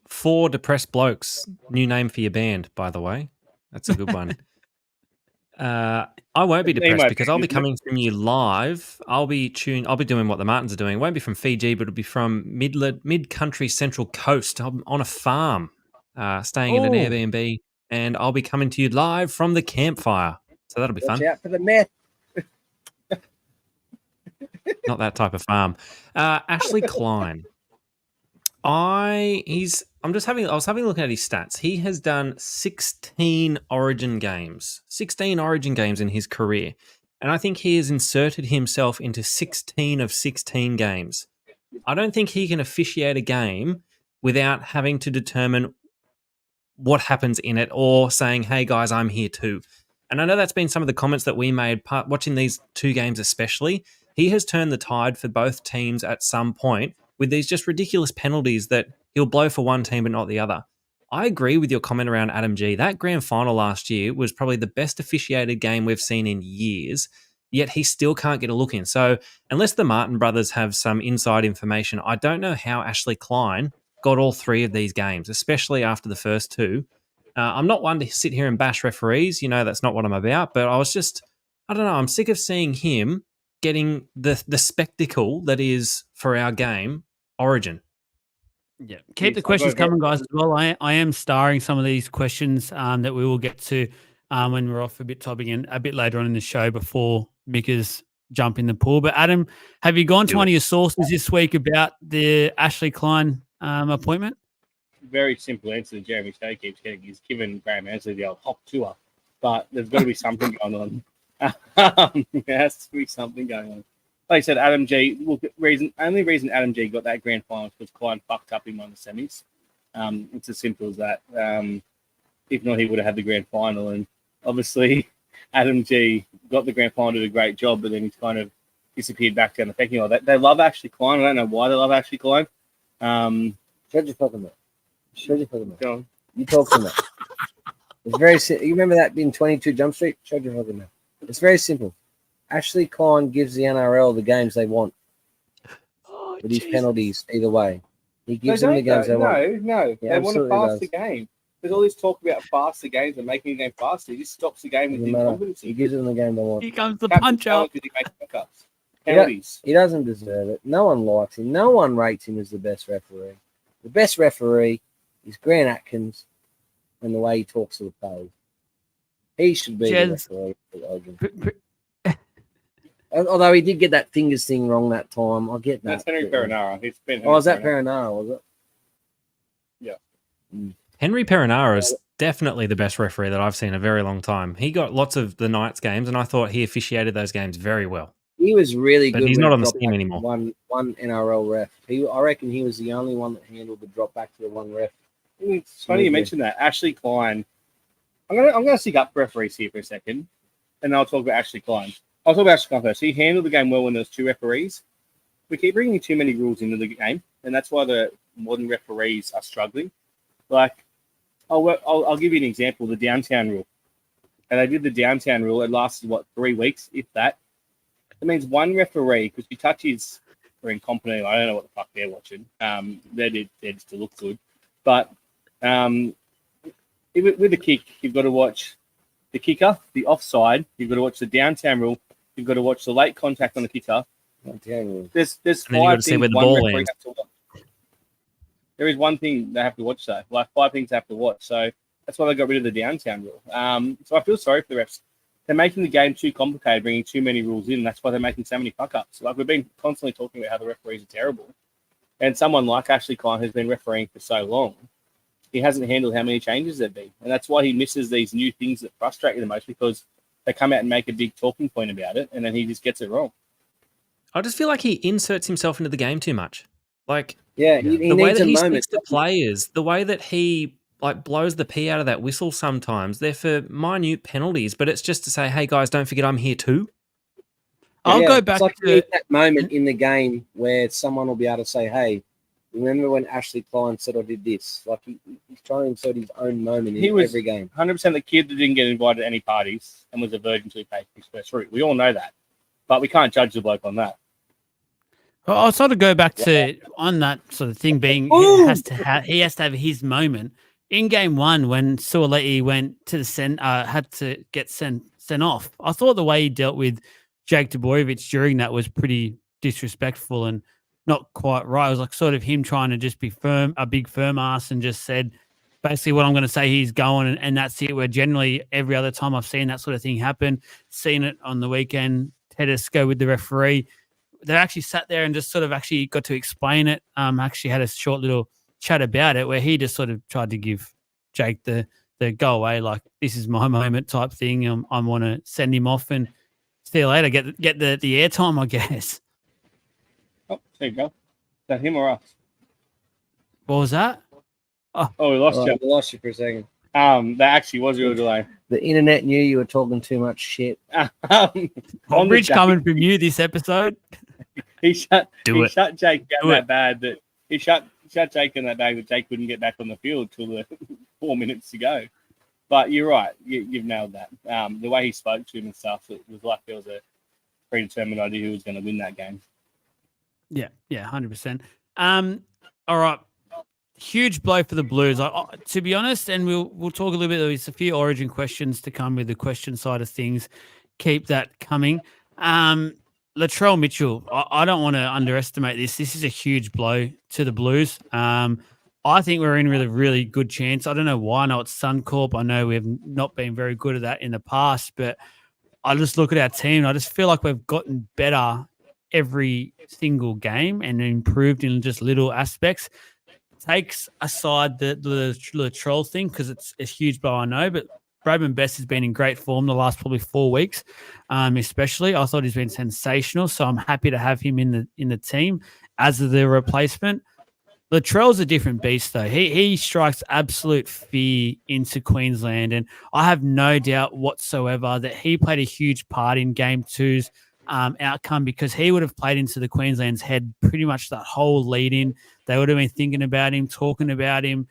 4 depressed blokes. New name for your band, by the way. That's a good one. I won't be depressed because I'll be coming from you live. I'll be doing what the Martins are doing. It won't be from Fiji, but it'll be from mid-country Central Coast. I'm on a farm, staying in an Airbnb, and I'll be coming to you live from the campfire. So that'll be Watch fun. out for the meth. Not that type of farm. Ashley Klein. I was having a look at his stats. He has done 16 Origin games. 16 Origin games in his career. and I think he has inserted himself into 16 of 16 games. I don't think he can officiate a game without having to determine what happens in it or saying, hey, guys, I'm here too. And I know that's been some of the comments that we made watching these two games especially. He has turned the tide for both teams at some point with these just ridiculous penalties that he'll blow for one team but not the other. I agree with your comment around Adam G. That grand final last year was probably the best officiated game we've seen in years, yet he still can't get a look in. So unless the Martin brothers have some inside information, I don't know how Ashley Klein got all three of these games, especially after the first two. I'm not one to sit here and bash referees. You know, that's not what I'm about. But I was just, I don't know, I'm sick of seeing him getting the spectacle that is, for our game, Origin. Yeah, keep the questions coming, guys, as well. I am starring some of these questions that we will get to when we're off a bit topic and a bit later on in the show before Mika's jump in the pool. But Adam, have you gone to one of your sources this week about the Ashley Klein appointment? Very simple answer that Jeremy Stay keeps getting. He's given Graham Ansley the old hop tour, but there's got to be something going on. There has to be something going on. Like I said, Adam G. Look, only reason Adam G. got that grand final was because Klein fucked up in one of the semis. It's as simple as that. If not, he would have had the grand final. And obviously, Adam G. got the grand final, did a great job, but then he's kind of disappeared back down the pecking order. They love Ashley Klein. I don't know why they love Ashley Klein. Shut your fucking mouth. Shut your fucking mouth. Go on. You talk to me. It's very simple. You remember that being 22 Jump Street? Shut your fucking mouth. It's very simple. Ashley Klein gives the NRL the games they want with his penalties either way. He gives them the games they want. No. Yeah, They want to pass does. the game. There's all this talk about faster games and making the game faster. He just stops the game with Doesn't matter. incompetency. He gives them the game they want. Here comes the Captain punch up. because he makes fuck-ups. Penalties. He doesn't deserve it. No one likes him. No one rates him as the best referee. The best referee is Grant Atkins and the way he talks to the players. He should be the referee for the Origin. Although he did get that fingers thing wrong that time. I get that. That's Henry Perinara. He's been Oh, was that Perinara, was it? Yeah. Henry Perinara is definitely the best referee that I've seen in a very long time. He got lots of the Knights games, and I thought he officiated those games very well. He was really But good. he's when not it on the dropped team back anymore. to One NRL ref. I reckon he was the only one that handled the drop back to the one ref. It's funny you mentioned that. Ashley Klein. I'm gonna stick up referees here for a second, and I'll talk about Ashley Klein. I'll talk about Ashley Klein first. He handled the game well when there was two referees. We keep bringing too many rules into the game, and that's why the modern referees are struggling. Like, I'll give you an example: the downtown rule. And they did the downtown rule. It lasted 3 weeks, if that. That means one referee, because you touch his or incompetent. I don't know what the fuck they're watching. They're just to look good, but with the kick, you've got to watch the kicker, the offside. You've got to watch the downtown rule. You've got to watch the late contact on the kicker. There's And then you got to see where the ball lands. There is one thing they have to watch, though. Like 5 things they have to watch. So that's why they got rid of the downtown rule. So I feel sorry for the refs. They're making the game too complicated, bringing too many rules in. That's why they're making so many fuck-ups. Like, we've been constantly talking about how the referees are terrible. And someone like Ashley Klein, who's been refereeing for so long, he hasn't handled how many changes there've been. And that's why he misses these new things that frustrate you the most, because they come out and make a big talking point about it, and then he just gets it wrong. I just feel like he inserts himself into the game too much. Like, Yeah, he the way needs that a he moment. speaks to players, the way that he blows the pee out of that whistle sometimes, they're for minute penalties, but it's just to say, hey guys, don't forget I'm here too. I'll Yeah, go it's back like you to need that moment in the game where someone will be able to say, hey, remember when Ashley Klein said I did this? Like, he's trying to insert his own moment in every game. 100% the kid that didn't get invited to any parties and was a virgin until he paid his first route. We all know that. But we can't judge the bloke on that. I'll sort of go back to on that sort of thing being he has to have his moment in game one when Suoliti went to the had to get sent off. I thought the way he dealt with Jake Debojevic during that was pretty disrespectful and not quite right. It was like sort of him trying to just be firm, a big firm ass, and just said basically what I'm going to say, he's going, and that's it. Where generally every other time I've seen that sort of thing happen, seen it on the weekend, Tedesco with the referee, they actually sat there and just sort of actually got to explain it. Actually had a short little chat about it where he just sort of tried to give Jake the go away, like this is my moment type thing. I want to send him off, and See you later. Get the airtime, I guess. Oh, there you go. Is that him or us? What was that? Oh, we lost Oh, you. we lost you for a second. That actually was real delay. The internet knew you were talking too much shit. On the Rich day, coming from you this episode. he shut Jake down Do that it. bad that he shut Jake in that bag that Jake couldn't get back on the field till the 4 minutes to go. But you're right, you've nailed that. The way he spoke to him and stuff, it was like there was a predetermined idea who was going to win that game. Yeah, 100%. All right. Huge blow for the Blues. To be honest, and we'll talk a little bit. There's a few Origin questions to come with the question side of things. Keep that coming. Latrell Mitchell, I don't want to underestimate this. This is a huge blow to the Blues. I think we're in with a really good chance. I don't know why. I know it's Suncorp. I know we've not been very good at that in the past, but I just look at our team and I just feel like we've gotten better every single game and improved in just little aspects. Takes aside the Latrell thing because it's a huge blow, I know, but Bradman Best has been in great form the last probably 4 weeks, especially. I thought he's been sensational, so I'm happy to have him in the team as the replacement. Latrell's a different beast, though. He strikes absolute fear into Queensland, and I have no doubt whatsoever that he played a huge part in Game 2's outcome because he would have played into the Queensland's head pretty much that whole lead-in. They would have been thinking about him, talking about him,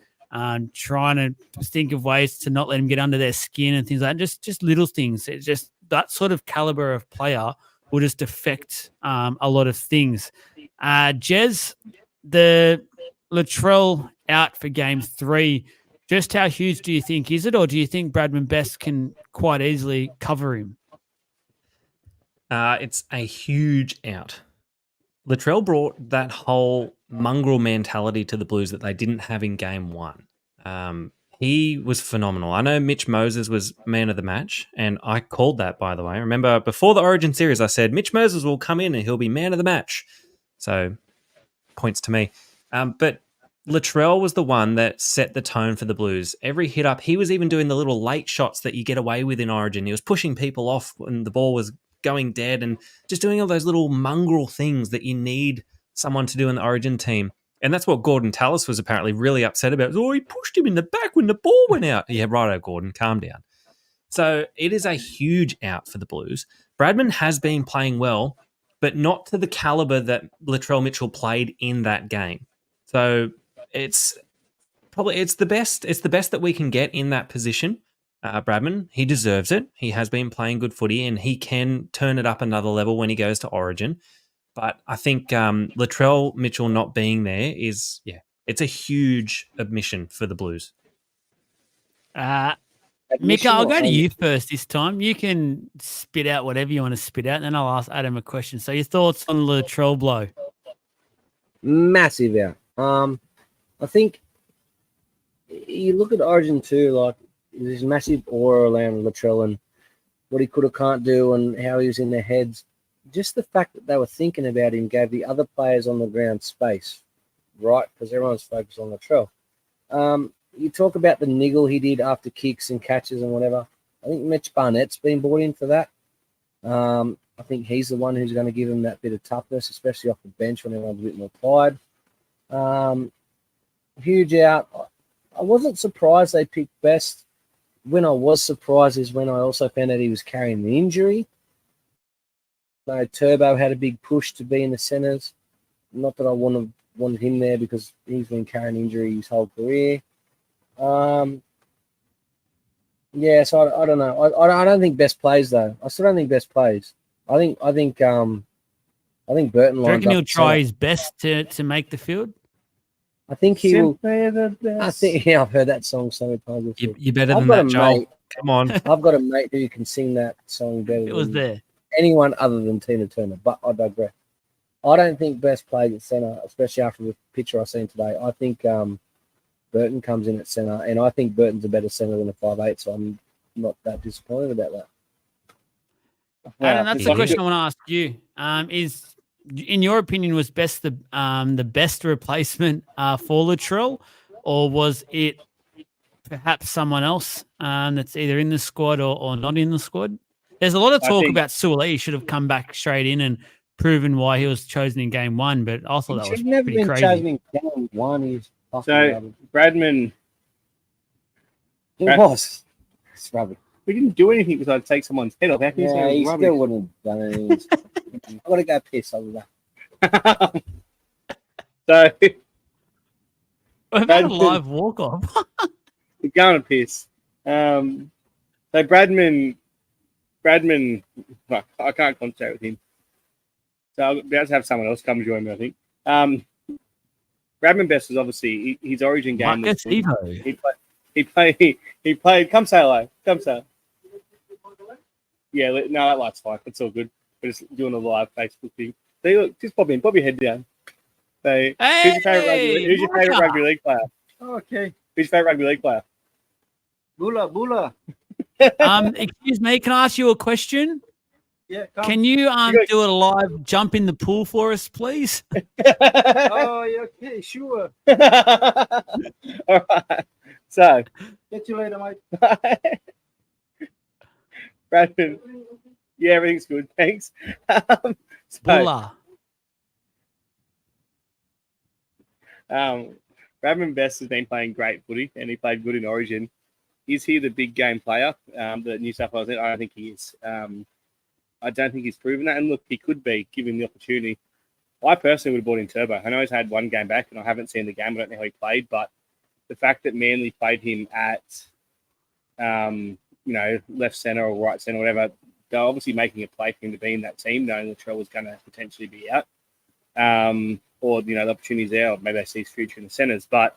trying to think of ways to not let him get under their skin and things like that. Just little things. It's just that sort of caliber of player will just affect a lot of things. Jez, the Latrell out for Game 3. Just how huge do you think is it, or do you think Bradman Best can quite easily cover him? It's a huge out. Latrell brought that whole mongrel mentality to the Blues that they didn't have in Game 1. He was phenomenal. I know Mitch Moses was man of the match, and I called that, by the way. Remember, before the Origin series, I said, Mitch Moses will come in and he'll be man of the match. So, points to me. But Latrell was the one that set the tone for the Blues. Every hit up, he was even doing the little late shots that you get away with in Origin. He was pushing people off when the ball was going dead and just doing all those little mongrel things that you need someone to do in the Origin team. And that's what Gordon Tallis was apparently really upset about. Oh, he pushed him in the back when the ball went out. Yeah, righto, Gordon, calm down. So it is a huge out for the Blues. Bradman has been playing well, but not to the caliber that Latrell Mitchell played in that game. So it's the best that we can get in that position. Bradman, he deserves it. He has been playing good footy and he can turn it up another level when he goes to Origin. But I think Latrell Mitchell not being there it's a huge admission for the Blues. Mika, I'll go to you first this time. You can spit out whatever you want to spit out, and then I'll ask Adam a question. So your thoughts on Latrell blow? Massive out. I think you look at Origin too, like there's massive aura around Latrell and what he could or can't do and how he was in their heads. Just the fact that they were thinking about him gave the other players on the ground space, right? Because everyone's focused on Latrell. You talk about the niggle he did after kicks and catches and whatever. I think Mitch Barnett's been brought in for that. I think he's the one who's going to give him that bit of toughness, especially off the bench when everyone's a bit more tired. Huge out. I wasn't surprised they picked Best. When I was surprised is when I also found out he was carrying the injury. So Turbo had a big push to be in the centres. Not that I wanted him there because he's been carrying injury his whole career. Yeah, so I don't know. I don't think Best plays though. I still don't think Best plays. I think Burton. Do you reckon he'll try his best to make the field? I think he will. Simply the best. I think I've heard that song so many times. You're better I've than got that, a Joel. mate. Come on. I've got a mate who can sing that song better It was than there. anyone other than Tina Turner, but I digress. I don't think Best plays at centre, especially after the picture I've seen today. I think Burton comes in at centre, and I think Burton's a better centre than a 5'8", so I'm not that disappointed about that. Adam, that's the question I want to ask you. Is, in your opinion, was Best the best replacement for Latrell, or was it perhaps someone else that's either in the squad or not in the squad? There's a lot of I talk think- about Sule should have come back straight in and proven why he was chosen in game 1, but I thought He that should was have never pretty been crazy. chosen in game 1. He's fucking So rubbish. Bradman, He Brad- was. It's rubbish. we didn't do anything besides take someone's head off. How can you Yeah, say he it was still wouldn't have done anything. I've got to go piss over that. rubbish? So We've had a live walk-off. we're going to piss. So Bradman, fuck, I can't concentrate with him. So I'll be able to have someone else come join me, I think. Bradman Best was obviously his origin game. Marcus Was, Evo. he played. Come say hello. Come say. Yeah, no, that light's fine. It's all good. We're just doing a live Facebook thing. See, look, just pop in, pop your head down. So, who's your favorite rugby league player? Okay. Who's your favorite rugby league player? Bula. Excuse me, can I ask you a question? Yeah, Can you do a live jump in the pool for us, please? Oh, yeah, okay, sure. All right. So, Get you later, mate. Bradman, yeah, everything's good. Thanks. So, Bulla. Bradman Best has been playing great footy, and he played good in Origin. Is he the big game player that New South Wales? I don't think he is. I don't think he's proven that. And look, he could be given the opportunity. I personally would have bought in Turbo. I know he's had one game back, and I haven't seen the game. I don't know how he played, but the fact that Manly played him at, left centre or right centre, or whatever, they're obviously making a play for him to be in that team, knowing Latrell was going to potentially be out. Or, the opportunities there, or maybe they see his future in the centres. But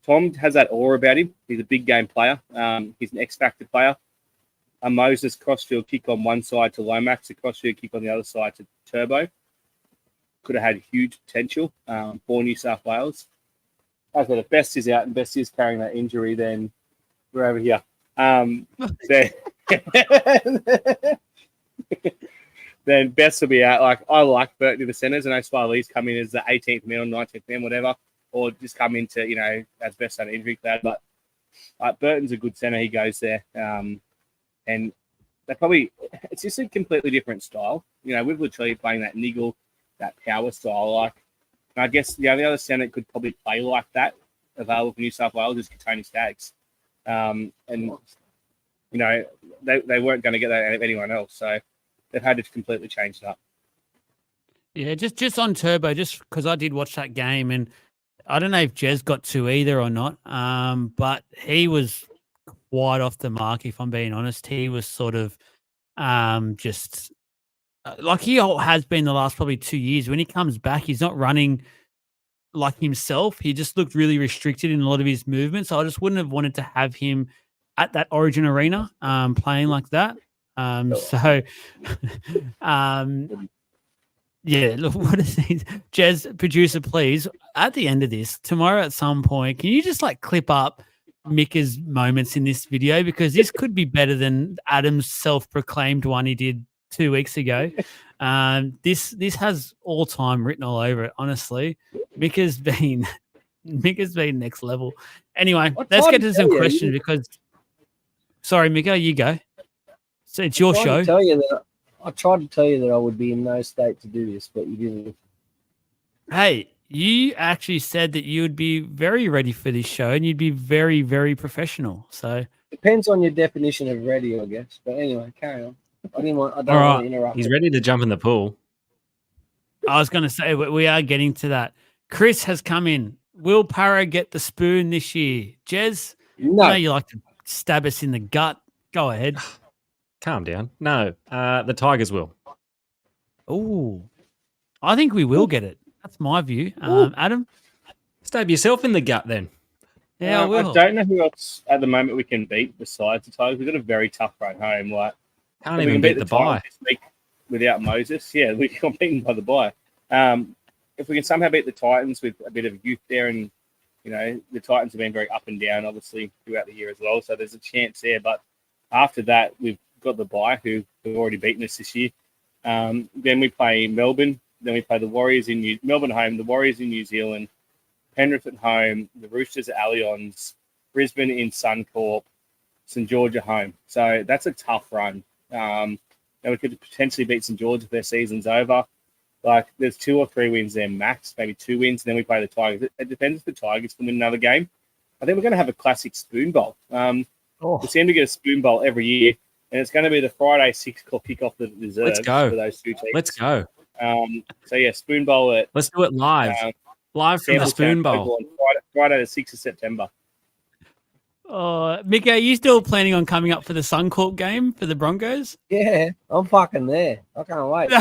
Tom has that aura about him. He's a big game player. He's an X-factor player. A Moses crossfield kick on one side to Lomax, a crossfield kick on the other side to Turbo. Could have had huge potential for New South Wales. As well, if Best is out and Best is carrying that injury, then we're over here. Then Best will be out. Like, I like Burton in the centres, and I know Lee's come in as the 18th man or 19th man, whatever, or just come into, as Best on injury cloud. But Burton's a good centre. He goes there. And they probably, it's just a completely different style. With literally playing that niggle, that power style. Like, and I guess the only other centre could probably play like that available for New South Wales is Tony Staggs. They weren't going to get that out of anyone else. So they've had to completely change it up. Yeah, just on Turbo, just because I did watch that game, and I don't know if Jez got to either or not, but he was wide off the mark, if I'm being honest. He was sort of just like he has been the last probably 2 years. When he comes back, he's not running like himself. He just looked really restricted in a lot of his movements. So I just wouldn't have wanted to have him at that Origin arena playing like that. Yeah, look, what is these? Jez, producer, please, at the end of this, tomorrow at some point, can you just clip up Mika's moments in this video? Because this could be better than Adam's self-proclaimed one he did 2 weeks ago. This has all time written all over it, honestly. Mika's been next level. Anyway, let's get to some questions because sorry, Mika, you go. So it's your show. I tried to tell you that I would be in no state to do this, but you didn't. Hey, you actually said that you would be very ready for this show and you'd be very, very professional. So depends on your definition of ready, I guess. But anyway, carry on. I don't want to interrupt. He's ready to jump in the pool. I was going to say we are getting to that. Chris has come in. Will Parra get the spoon this year? Jez, No. I know you like to stab us in the gut. Go ahead. Calm down. No, the Tigers will. Oh, I think we will get it. That's my view. Adam? Stab yourself in the gut then. Yeah, I will. I don't know who else at the moment we can beat besides the Tigers. We've got a very tough run home. Can't we even can beat the bye. Tigers this week without Moses. Yeah, we got beaten by the bye. If we can somehow beat the Titans with a bit of youth there, and the Titans have been very up and down, obviously, throughout the year as well. So there's a chance there. But after that, we've got the bye, who have already beaten us this year. Then we play Melbourne. Then we play the Warriors in Melbourne home, the Warriors in New Zealand, Penrith at home, the Roosters at Allianz, Brisbane in Suncorp, St George at home. So that's a tough run. And we could potentially beat St George if their season's over. Like, there's 2 or 3 wins there max, maybe 2 wins, and then we play the Tigers. It depends if the Tigers can win another game. I think we're going to have a classic spoon bowl. We seem to get a spoon bowl every year, and it's going to be the Friday 6 o'clock kickoff that it deserves for those 2 teams. Let's go. So, yeah, spoon bowl at... Let's do it live. Live from the spoon bowl. On Friday the 6th of September. Mick, are you still planning on coming up for the Suncorp game for the Broncos? Yeah, I'm fucking there. I can't wait.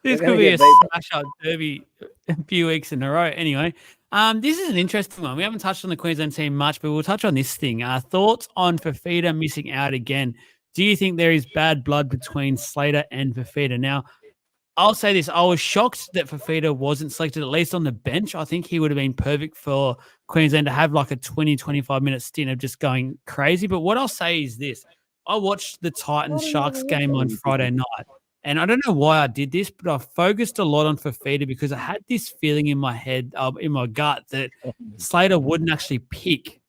This could be a smash-up derby a few weeks in a row. Anyway, this is an interesting one. We haven't touched on the Queensland team much, but we'll touch on this thing. Thoughts on Fafita missing out again? Do you think there is bad blood between Slater and Fafita? Now, I'll say this. I was shocked that Fafita wasn't selected, at least on the bench. I think he would have been perfect for Queensland to have like a 20, 25-minute stint of just going crazy. But what I'll say is this. I watched the Titans-Sharks game on Friday night. And I don't know why I did this, but I focused a lot on Fafita because I had this feeling in my head, in my gut, that Slater wouldn't actually pick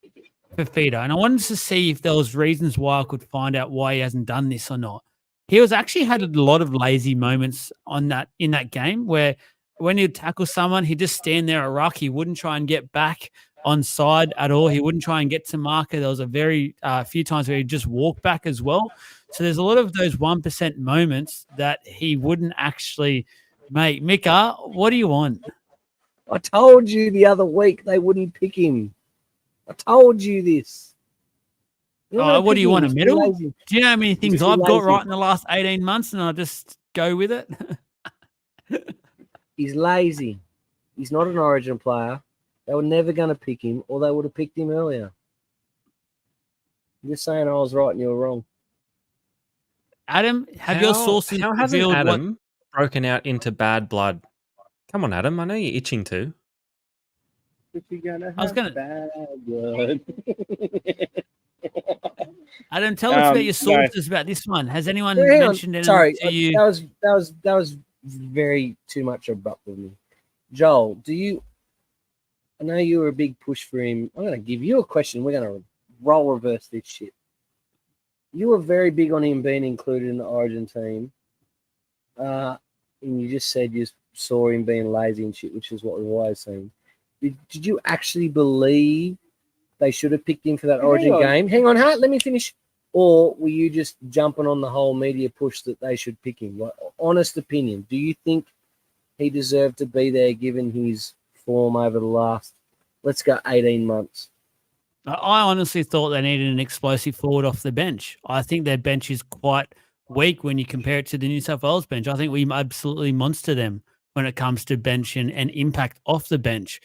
Fafita. And I wanted to see if there was reasons why I could find out why he hasn't done this or not. He was actually had a lot of lazy moments in that game where when he'd tackle someone, he'd just stand there at ruck. He wouldn't try and get back on side at all. He wouldn't try and get to marker. There was a few times where he'd just walk back as well. So there's a lot of those 1% moments that he wouldn't actually make. Mika, what do you want? I told you the other week they wouldn't pick him. I told you this. What do you want, a medal? Do you know how many things I've got right in the last 18 months and I'll just go with it? He's lazy. He's not an Origin player. They were never going to pick him, or they would have picked him earlier. I'm just saying I was right and you were wrong. Adam, have your sources how hasn't Adam broken out into bad blood? Come on, Adam. I know you're itching to. I was going to... bad blood. Adam, tell us about your sources about this one. Has anyone mentioned anything to you? That was very too much abrupt of me. Joel, I know you were a big push for him. I'm going to give you a question. We're going to role reverse this shit. You were very big on him being included in the Origin team. And you just said you saw him being lazy and shit, which is what we've always seen. Did you actually believe they should have picked him for that Origin game? Hang on, let me finish. Or were you just jumping on the whole media push that they should pick him? Like, honest opinion, do you think he deserved to be there given his form over the last, let's go, 18 months? I honestly thought they needed an explosive forward off the bench. I think their bench is quite weak when you compare it to the New South Wales bench. I think we absolutely monster them when it comes to bench and impact off the bench.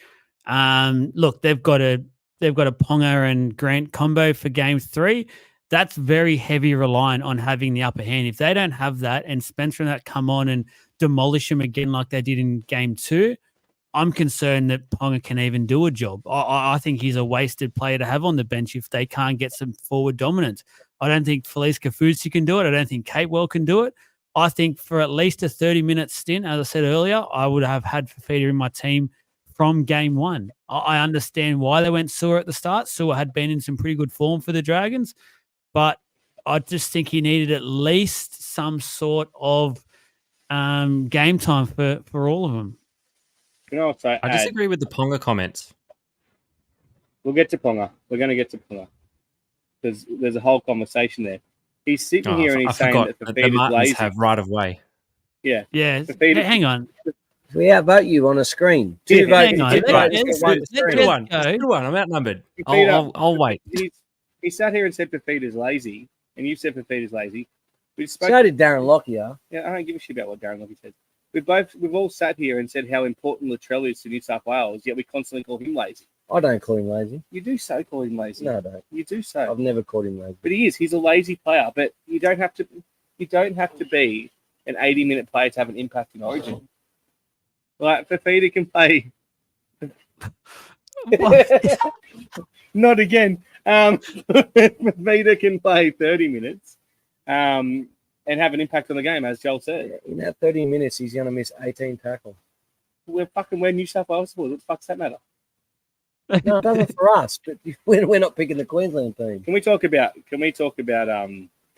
Look, they've got a Ponga and Grant combo for game 3. That's very heavy reliant on having the upper hand. If they don't have that and Spencer and that come on and demolish them again like they did in game 2, I'm concerned that Ponga can even do a job. I think he's a wasted player to have on the bench if they can't get some forward dominance. I don't think Felice Kafusi can do it. I don't think Capewell can do it. I think for at least a 30-minute stint, as I said earlier, I would have had Fafita in my team from game 1. I understand why they went Sewer at the start. Sewer had been in some pretty good form for the Dragons, but I just think he needed at least some sort of game time for all of them. You know what? I disagree with the Ponga comments. We'll get to Ponga. We're going to get to Ponga because there's a whole conversation there. He's sitting here and he's saying that Fafita's lazy. Have right of way. Yeah. Yeah. Hang on. We outvote you on a screen. Two votes. Good one. I'm outnumbered. I'll wait. He sat here and said Fafita's lazy, and you said Fafita's lazy. So did Darren Lockyer. Yeah, I don't give a shit about what Darren Lockyer says. We've all sat here and said how important Latrell is to New South Wales, yet we constantly call him lazy. I don't call him lazy. You do so call him lazy. No, I don't. You do so. I've never called him lazy. But he is. He's a lazy player. But you don't have to be an 80-minute player to have an impact in Origin. Like Fafita can play. Not again. Fafita can play 30 minutes. And have an impact on the game, as Joel said. In that 30 minutes, he's going to miss 18 tackles. We're New South Wales for. What the fuck's that matter? No, it doesn't for us, but we're not picking the Queensland team. Can we talk about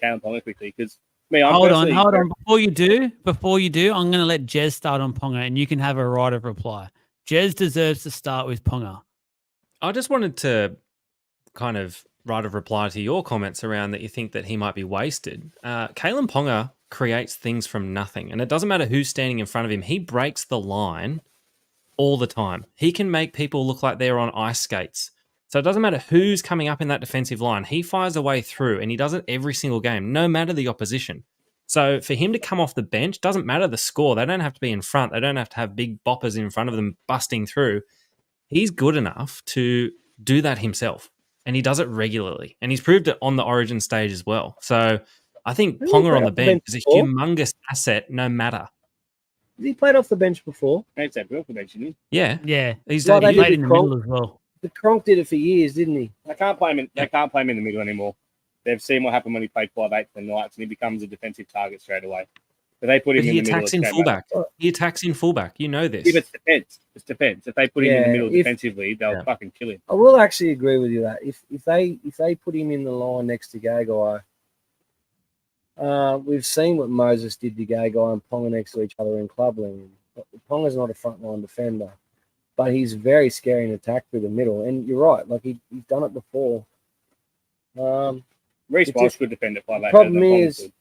Kalen Ponga quickly because I'm Hold on. personally- Before you do, I'm going to let Jez start on Ponga, and you can have a right of reply. Jez deserves to start with Ponga. I just wanted to kind of write a reply to your comments around that you think that he might be wasted. Kalen Ponga creates things from nothing, and it doesn't matter who's standing in front of him. He breaks the line all the time. He can make people look like they're on ice skates. So it doesn't matter who's coming up in that defensive line. He fires a way through, and he does it every single game, no matter the opposition. So for him to come off the bench, doesn't matter the score. They don't have to be in front. They don't have to have big boppers in front of them busting through. He's good enough to do that himself, and he does it regularly. And he's proved it on the Origin stage as well. So I think Has he Ponga played on the off the bench bench is a before? humongous asset no matter. He played off the bench before. It's that Bill mentioned. Yeah. Yeah, He's Well, they he played did in the Kronk. middle as well. The Kronk did it for years, didn't he? They can't play him. They Yeah. can't play him in the middle anymore. They've seen what happened when he played 5'8" for the Knights, and he becomes a defensive target straight away. But they put him But in he the middle. attacks in it's game over. fullback. He attacks in fullback. You know this. Yeah, but it's defense. It's defense. If they put him in the Yeah, middle if- defensively, they'll Yeah. fucking kill him. I will actually agree with you that if they put him in the line next to Gagai, we've seen what Moses did to Gagai and Ponga next to each other in clubland. Ponga's not a frontline defender, but he's very scary in attack through the middle. And you're right, like he's done it before. Reece It's Walsh just- could defend at 5'8". problem better than Ponga is- could.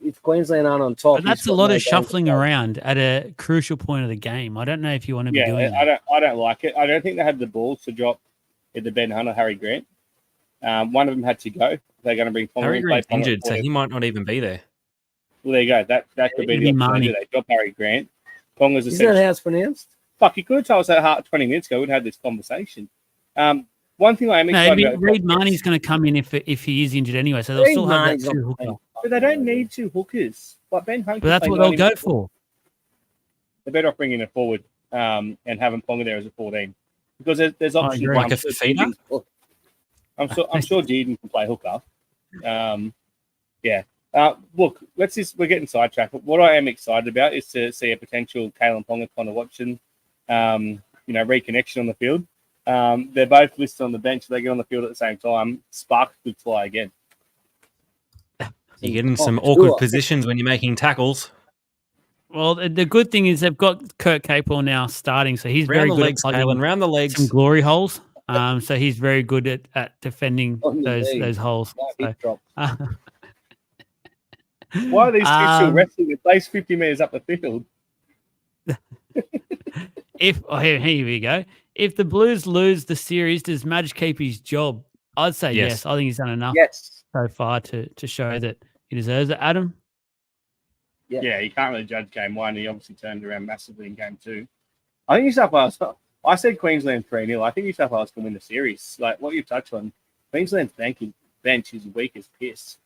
If Queensland aren't on top, But that's he's a got lot no of game shuffling to play. around at a crucial point of the game. I don't know if you want to be doing Yeah, that. I don't like it. I don't think they had the balls to drop either Ben Hunt or Harry Grant. One of them had to go. They're going to bring Ponga Harry in, play Grant's Ponga at injured, so 40. he might not even be there. Well, there you go. That could be It'd the be option. They Marnie. do. They drop Harry Grant. Ponga's Isn't that essentially how it's pronounced? fuck. You could have told us that 20 minutes ago. We'd had this conversation. One thing I am No, excited about, Reed Marnie's going to come in if he is injured anyway, so they'll Reed still have Marnie's that two not hooker. playing. but they don't need two hookers. Like Ben Hunt, But that's can what play they'll 90 go minutes. for. They're better off bringing a forward and having Ponga there as a 14 because there's I options. agree. Like a I'm sure Fafita? I'm sure Dearden can play hooker. Yeah. Look, we're getting sidetracked. But what I am excited about is to see a potential Kalen Ponga kind of watching, reconnection on the field. They're both listed on the bench. They get on the field at the same time. Sparks could fly again. You get in some Oh, awkward sure. positions when you're making tackles. Well, the good thing is they've got Kurt Capel now starting, so he's very Round the good legs, at plugging Kalen. Round the some legs. glory holes. So he's very good at defending On the leg. those holes. No, So, hip drop. Why are these two still Um, wrestling? They place 50 meters up the field. here we go. If the Blues lose the series, does Madge keep his job? I'd say Yes. yes. I think he's done enough Yes. so far to show that he deserves it. Adam? Yeah. Yeah, you can't really judge game one. He obviously turned around massively in game two. I think New South Wales, I said Queensland 3-0. I think New South Wales can win the series. Like what you've touched on, Queensland's bench is weak as piss.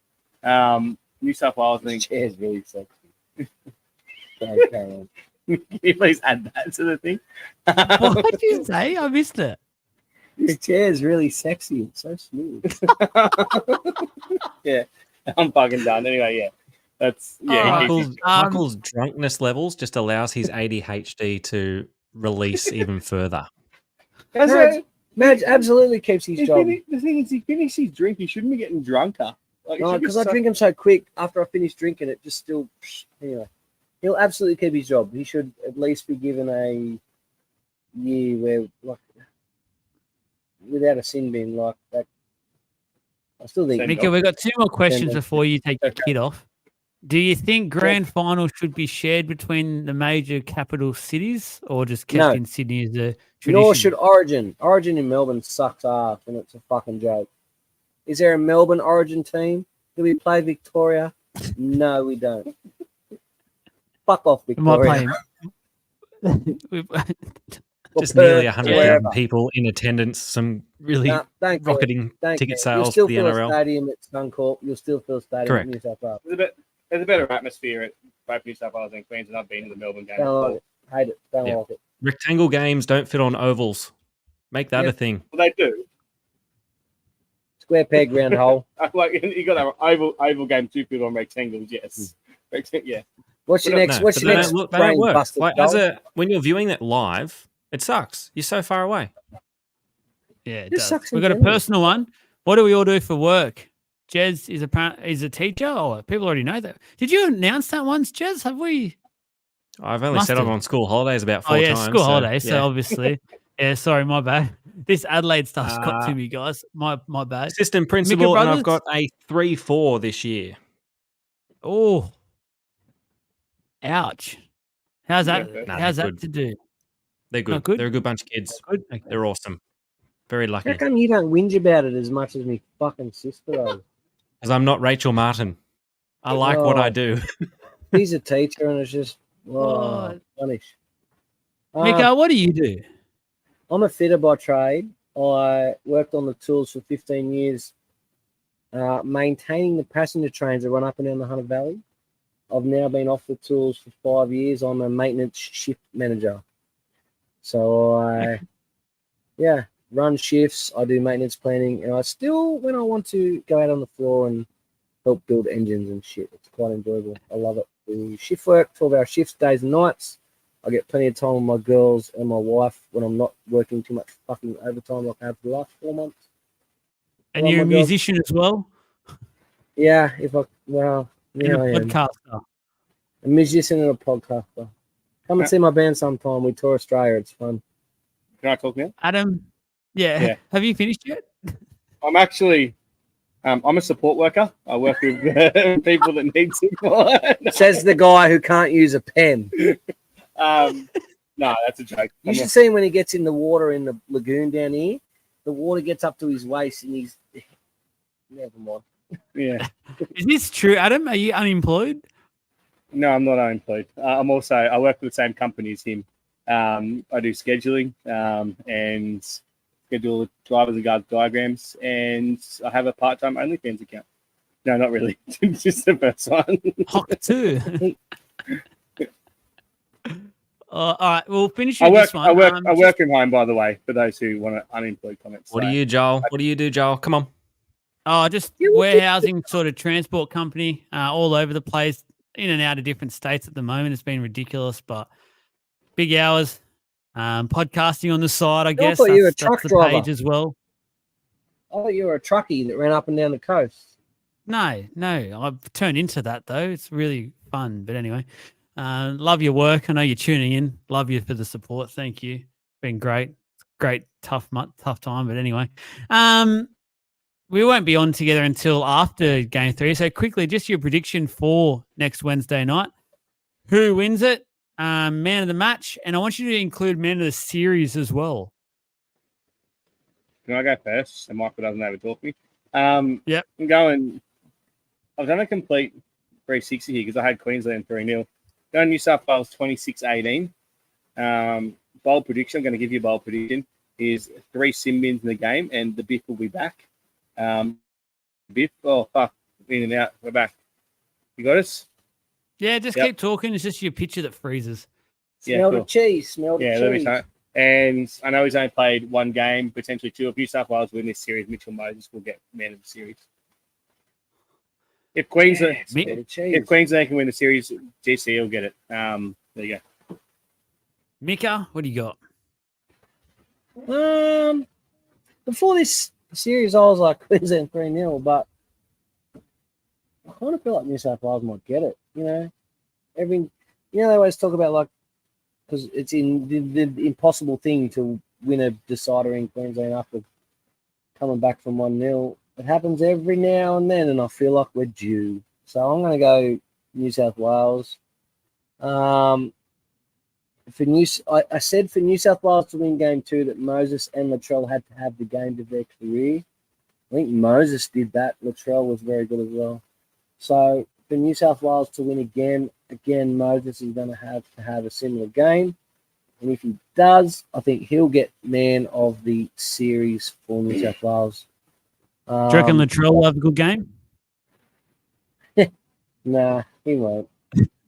New South Wales, I think, Chair's really sexy. Sorry, carry on. can you please add that to the thing? What did you say? I missed it. His chair's really sexy. It's so smooth. Yeah, I'm fucking done. Anyway, yeah. That's, yeah. Oh, he keeps Michael's, his- Michael's drunkenness levels just allows his ADHD to release even further. That's Madge, it. Madge absolutely keeps his job. The thing is, he finished his drink. He shouldn't be getting drunker. Like, it No, should be because I so- drink them so quick. After I finish drinking it, just still. Anyway, he'll absolutely keep his job. He should at least be given a year where, like, without a sin bin like that. I still think. Same Mika, we've got two more questions Send them. before you take your Okay. kid off. Do you think grand final should be shared between the major capital cities or just kept No. in Sydney as a tradition? Nor should Origin. Origin in Melbourne sucks ass, and it's a fucking joke. Is there a Melbourne Origin team? Do we play Victoria? No, we don't. Fuck off, We might Victoria. play. We- Or Just nearly Perth, 100,000 wherever. people in attendance. Some really No, don't care. rocketing Don't ticket care. sales You'll still for the fill a NRL. stadium at Suncorp. You'll still fill a stadium Correct. at New South Wales. There's a better atmosphere at both New South Wales and Queensland. I've been to the Melbourne game. Don't like before. it. Hate it. Don't Yeah. like it. Rectangle games don't fit on ovals. Make that Yeah. a thing. Well, they do. Square peg, round hole. Like you got that oval game 2 field on rectangles. Yes, yeah. What's your But next? No, What's but your they next don't look. They don't brain work. busted Like, goal? when you're viewing that live, it sucks. You're so far away. Yeah, it This does. sucks We've got a in general. personal one. What do we all do for work? Jez is a teacher. Oh, people already know that. Did you announce that once, Jez? Have we? I've only Must said I'm have. on school holidays about 4 Oh yeah, times. school so, holidays. So yeah. obviously, yeah. Sorry, my bad. This Adelaide stuff's got to Uh, me, guys. My bad. Assistant Mika principal, and I've brothers. got a 3-4 this year. Oh, ouch. How's Yeah, that? Nah, How's they're that good. to do? They're good. Not good. They're a good bunch of kids. Good. Okay. They're awesome. Very How lucky. come you don't whinge about it as much as me fucking sister does? Because I'm not Rachel Martin. I like what I do. He's a teacher, and it's just Oh. punish. Mika, what do you do? I'm a fitter by trade. I worked on the tools for 15 years, maintaining the passenger trains that run up and down the Hunter Valley. I've now been off the tools for 5 years. I'm a maintenance shift manager. So I, run shifts. I do maintenance planning, and I still, when I want to go out on the floor and help build engines and shit, it's quite enjoyable. I love it. Do shift work, 12-hour shifts, days and nights. I get plenty of time with my girls and my wife when I'm not working too much fucking overtime like I have for the last 4 months. And Well, you're a my girls- musician as well, Yeah, and a I am. podcaster. A musician and a podcaster. Come and see my band sometime. We tour Australia. It's fun. Can I talk now? Adam, Yeah. Have you finished yet? I'm actually, I'm a support worker. I work with people that need support. Says the guy who can't use a pen. No, that's a joke. You should see him when he gets in the water in the lagoon down here. The water gets up to his waist and he's... Never mind. Yeah. Is this true, Adam? Are you unemployed? No, I'm not unemployed. I work for the same company as him. I do scheduling and schedule drivers and guard diagrams, and I have a part-time OnlyFans account. No, not really. Just the first one. Hawk too. All right, we'll finish I with work. this one. I work from home, by the way, for those who want an unemployed comment. What do you, Joel? What do you do, Joel? Come on. Just warehousing sort of transport company all over the place, in and out of different states at the moment. It's been ridiculous, but big hours. Podcasting on the side, I guess. thought you were a That's truck the driver. page as well. I thought you were a truckie that ran up and down the coast. No, I've turned into that though. It's really fun. But anyway, love your work. I know you're tuning in. Love you for the support. Thank you. Been great. Great, tough time. But anyway, we won't be on together until after game 3. So quickly, just your prediction for next Wednesday night. Who wins it? Man of the match. And I want you to include man of the series as well. Can I go first? So Michael doesn't overtalk me. Yep. I'm going. I've done a complete 360 here because I had Queensland 3-0. Going New South Wales 26-18. Bold prediction. I'm going to give you a bold prediction. Is 3 sim bins in the game, and the Biff will be back. Biff. Oh fuck! In and out. We're back. You got us? Yeah, just keep talking. It's just your picture that freezes. Smell the cheese. Smell the Let me cheese. know. And I know he's only played 1 game, potentially 2. If New South Wales win this series, Mitchell Moses will get man of the series. If Queensland, Smell the cheese. if Queensland can win the series, GC will get it. There you go. Mika, what do you got? Before this series, I was like Queensland 3-0, but I kind of feel like New South Wales might get it. They always talk about like, because it's in the impossible thing to win a decider in Queensland after coming back from 1-0. It happens every now and then, and I feel like we're due. So I'm going to go New South Wales. I said for New South Wales to win game 2 that Moses and Latrell had to have the game of their career. I think Moses did that. Latrell was very good as well. So for New South Wales to win again, Moses is going to have a similar game. And if he does, I think he'll get man of the series for New South Wales. Do you reckon Latrell will have a good game? Nah, he won't.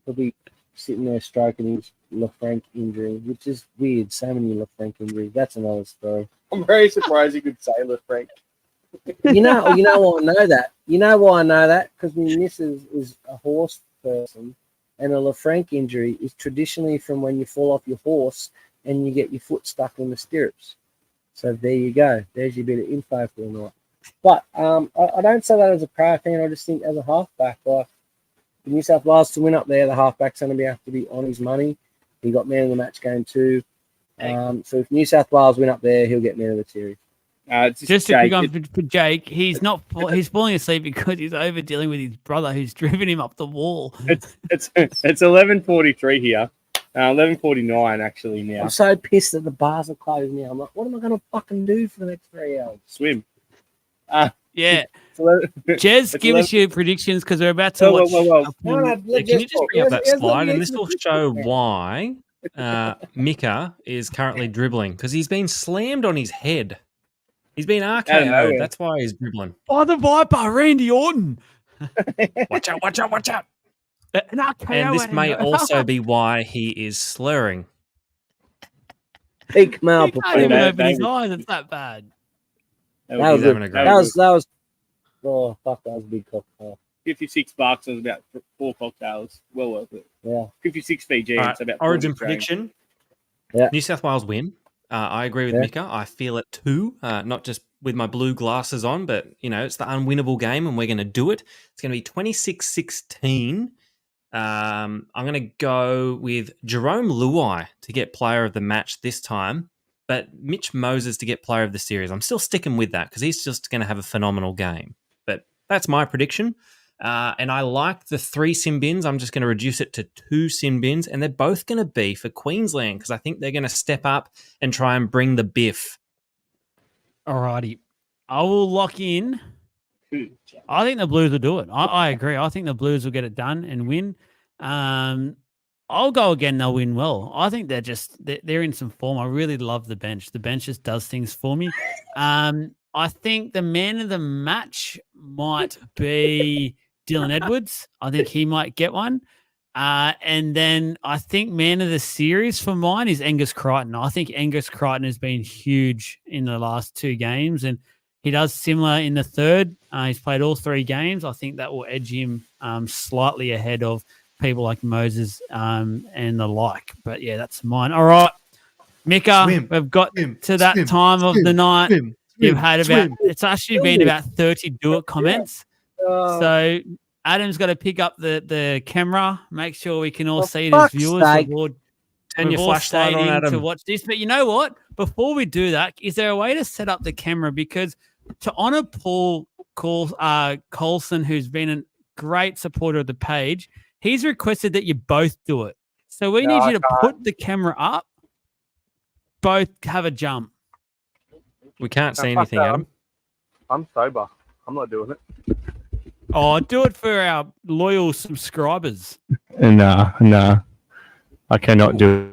He'll be sitting there stroking his LaFranc injury, which is weird. So many LaFranc injuries. That's another story. I'm very surprised you could say LaFranc. You know why I know that? You know why I know that? Because my missus is a horse person, and a LaFranc injury is traditionally from when you fall off your horse and you get your foot stuck in the stirrups. So there you go. There's your bit of info for the night. But I don't say that as a Pratt fan. I just think as a halfback, like New South Wales to win up there, the halfback's going to have to be on his money. He got man of the match game too. So if New South Wales win up there, he'll get man of the series. Just a quick one for Jake. He's falling asleep because he's over dealing with his brother who's driven him up the wall. It's 11:43 here. 11:49 actually now. I'm so pissed that the bars are closed now. I'm like, what am I going to fucking do for the next 3 hours? Swim. Yeah. It's Jez, give us your predictions because we're about to watch. Can you just bring up that slide and this will show why Mika is currently dribbling because he's been slammed on his head. He's been RKO'd. That's why he's dribbling. Oh, the Viper, Randy Orton. Watch out, watch out, watch out. An RKO And this at may him. also be why he is slurring. Peak male He can't even performance. open his eyes. It's that bad. That was He's having a great That was. Oh fuck! That was a big cocktail. $56 was about 4 cocktails. Well worth it. Yeah. 56 Fiji. All right, It's about Origin 40 prediction. Yeah. New South Wales win. I agree with Mika. I feel it too. Not just with my blue glasses on, but it's the unwinnable game, and we're going to do it. It's going to be 26-16. I'm going to go with Jerome LOI to get player of the match this time, but Mitch Moses to get player of the series. I'm still sticking with that because he's just going to have a phenomenal game. But that's my prediction. And I like the 3 sin bins. I'm just going to reduce it to 2 sin bins, and they're both going to be for Queensland because I think they're going to step up and try and bring the biff. Alrighty. I will lock in. I think the Blues will do it. I agree. I think the Blues will get it done and win. I'll go again. They'll win well. I think they're in some form. I really love the bench. The bench just does things for me. I think the man of the match might be Dylan Edwards. I think he might get one. And then I think man of the series for mine is Angus Crichton. I think Angus Crichton has been huge in the last 2 games, and he does similar in the third. He's played all 3 games. I think that will edge him slightly ahead of people like Moses and the like. But yeah, that's mine. All right, Mika, we've got to that time of the night. You've had it's actually been about 30 do-it comments. So Adam's got to pick up the camera, make sure we can all see it as viewers. Turn your flashlight on, Adam. To watch this. But you know what? Before we do that, is there a way to set up the camera? Because to honor Paul Coulson, who's been a great supporter of the page, he's requested that you both do it. So we need you to put the camera up. Both have a jump. We can't see anything, Adam. I'm sober. I'm not doing it. Oh, do it for our loyal subscribers. Nah. I cannot do it.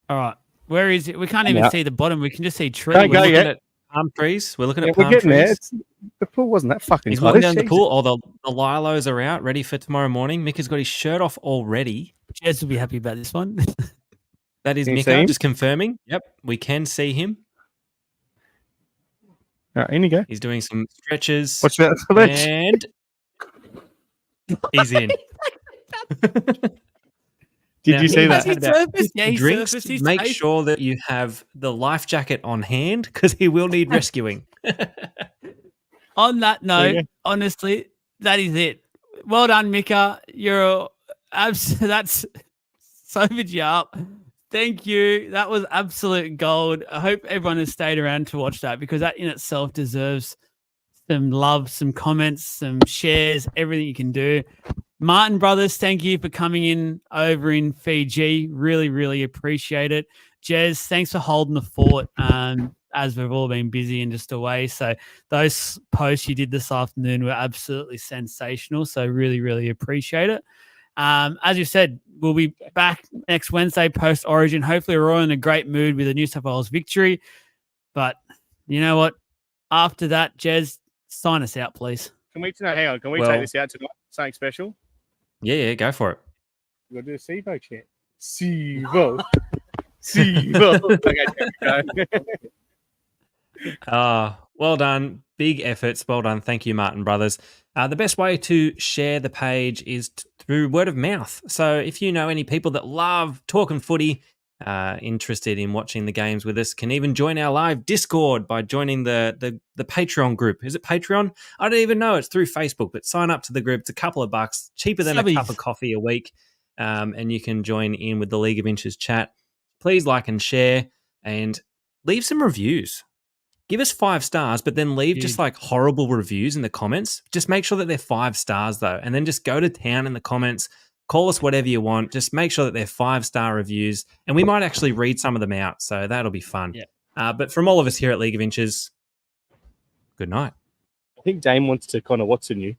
All right. Where is it? We can't even see the bottom. We can just see trees. Don't go We're looking yet. at palm trees. We're looking at We're palm getting there. trees. The pool wasn't that fucking He's close. walking down the Jesus. pool. Oh, the Lilos are out, ready for tomorrow morning. Mick has got his shirt off already. Jez will be happy about this one. That is Can you see Mika, him? just confirming. Yep, we can see him. All right, in you go. He's doing some stretches. Watch that ledge. And he's in. Did you see that? He surfaced. Yeah, he Drinks, surfaced his make face. sure that you have the life jacket on hand because he will need rescuing. On that There you note, go. honestly, that is it. Well done, Mika. That's sobered you up. Thank you. That was absolute gold. I hope everyone has stayed around to watch that because that in itself deserves some love, some comments, some shares, everything you can do. Martin Brothers, thank you for coming in over in Fiji. Really, really appreciate it. Jez, thanks for holding the fort as we've all been busy and just away. So those posts you did this afternoon were absolutely sensational. So really, really appreciate it. As you said, we'll be back next Wednesday post Origin. Hopefully we're all in a great mood with the New South Wales victory. But you know what? After that, Jez, sign us out, please. Can we hang on? Can we Well- take this out tonight? Something special? Yeah, go for it. We'll do a SIVO chant. SIVO. SIVO. Okay, go. Well done. Big efforts. Well done. Thank you, Martin Brothers. The best way to share the page is through word of mouth. So if you know any people that love talking footy, interested in watching the games with us can even join our live Discord by joining the Patreon group. Is it Patreon? I don't even know. It's through Facebook, but sign up to the group. It's a couple of bucks, cheaper than a cup of coffee a week, and you can join in with the League of Inches chat. Please like and share and leave some reviews. Give us 5 stars, but then leave just like horrible reviews in the comments. Just make sure that they're 5 stars though, and then just go to town in the comments. Call us whatever you want. Just make sure that they're 5-star reviews, and we might actually read some of them out. So that'll be fun. Yeah. But from all of us here at League of Inches, good night. I think Dame wants to kind of what's in you.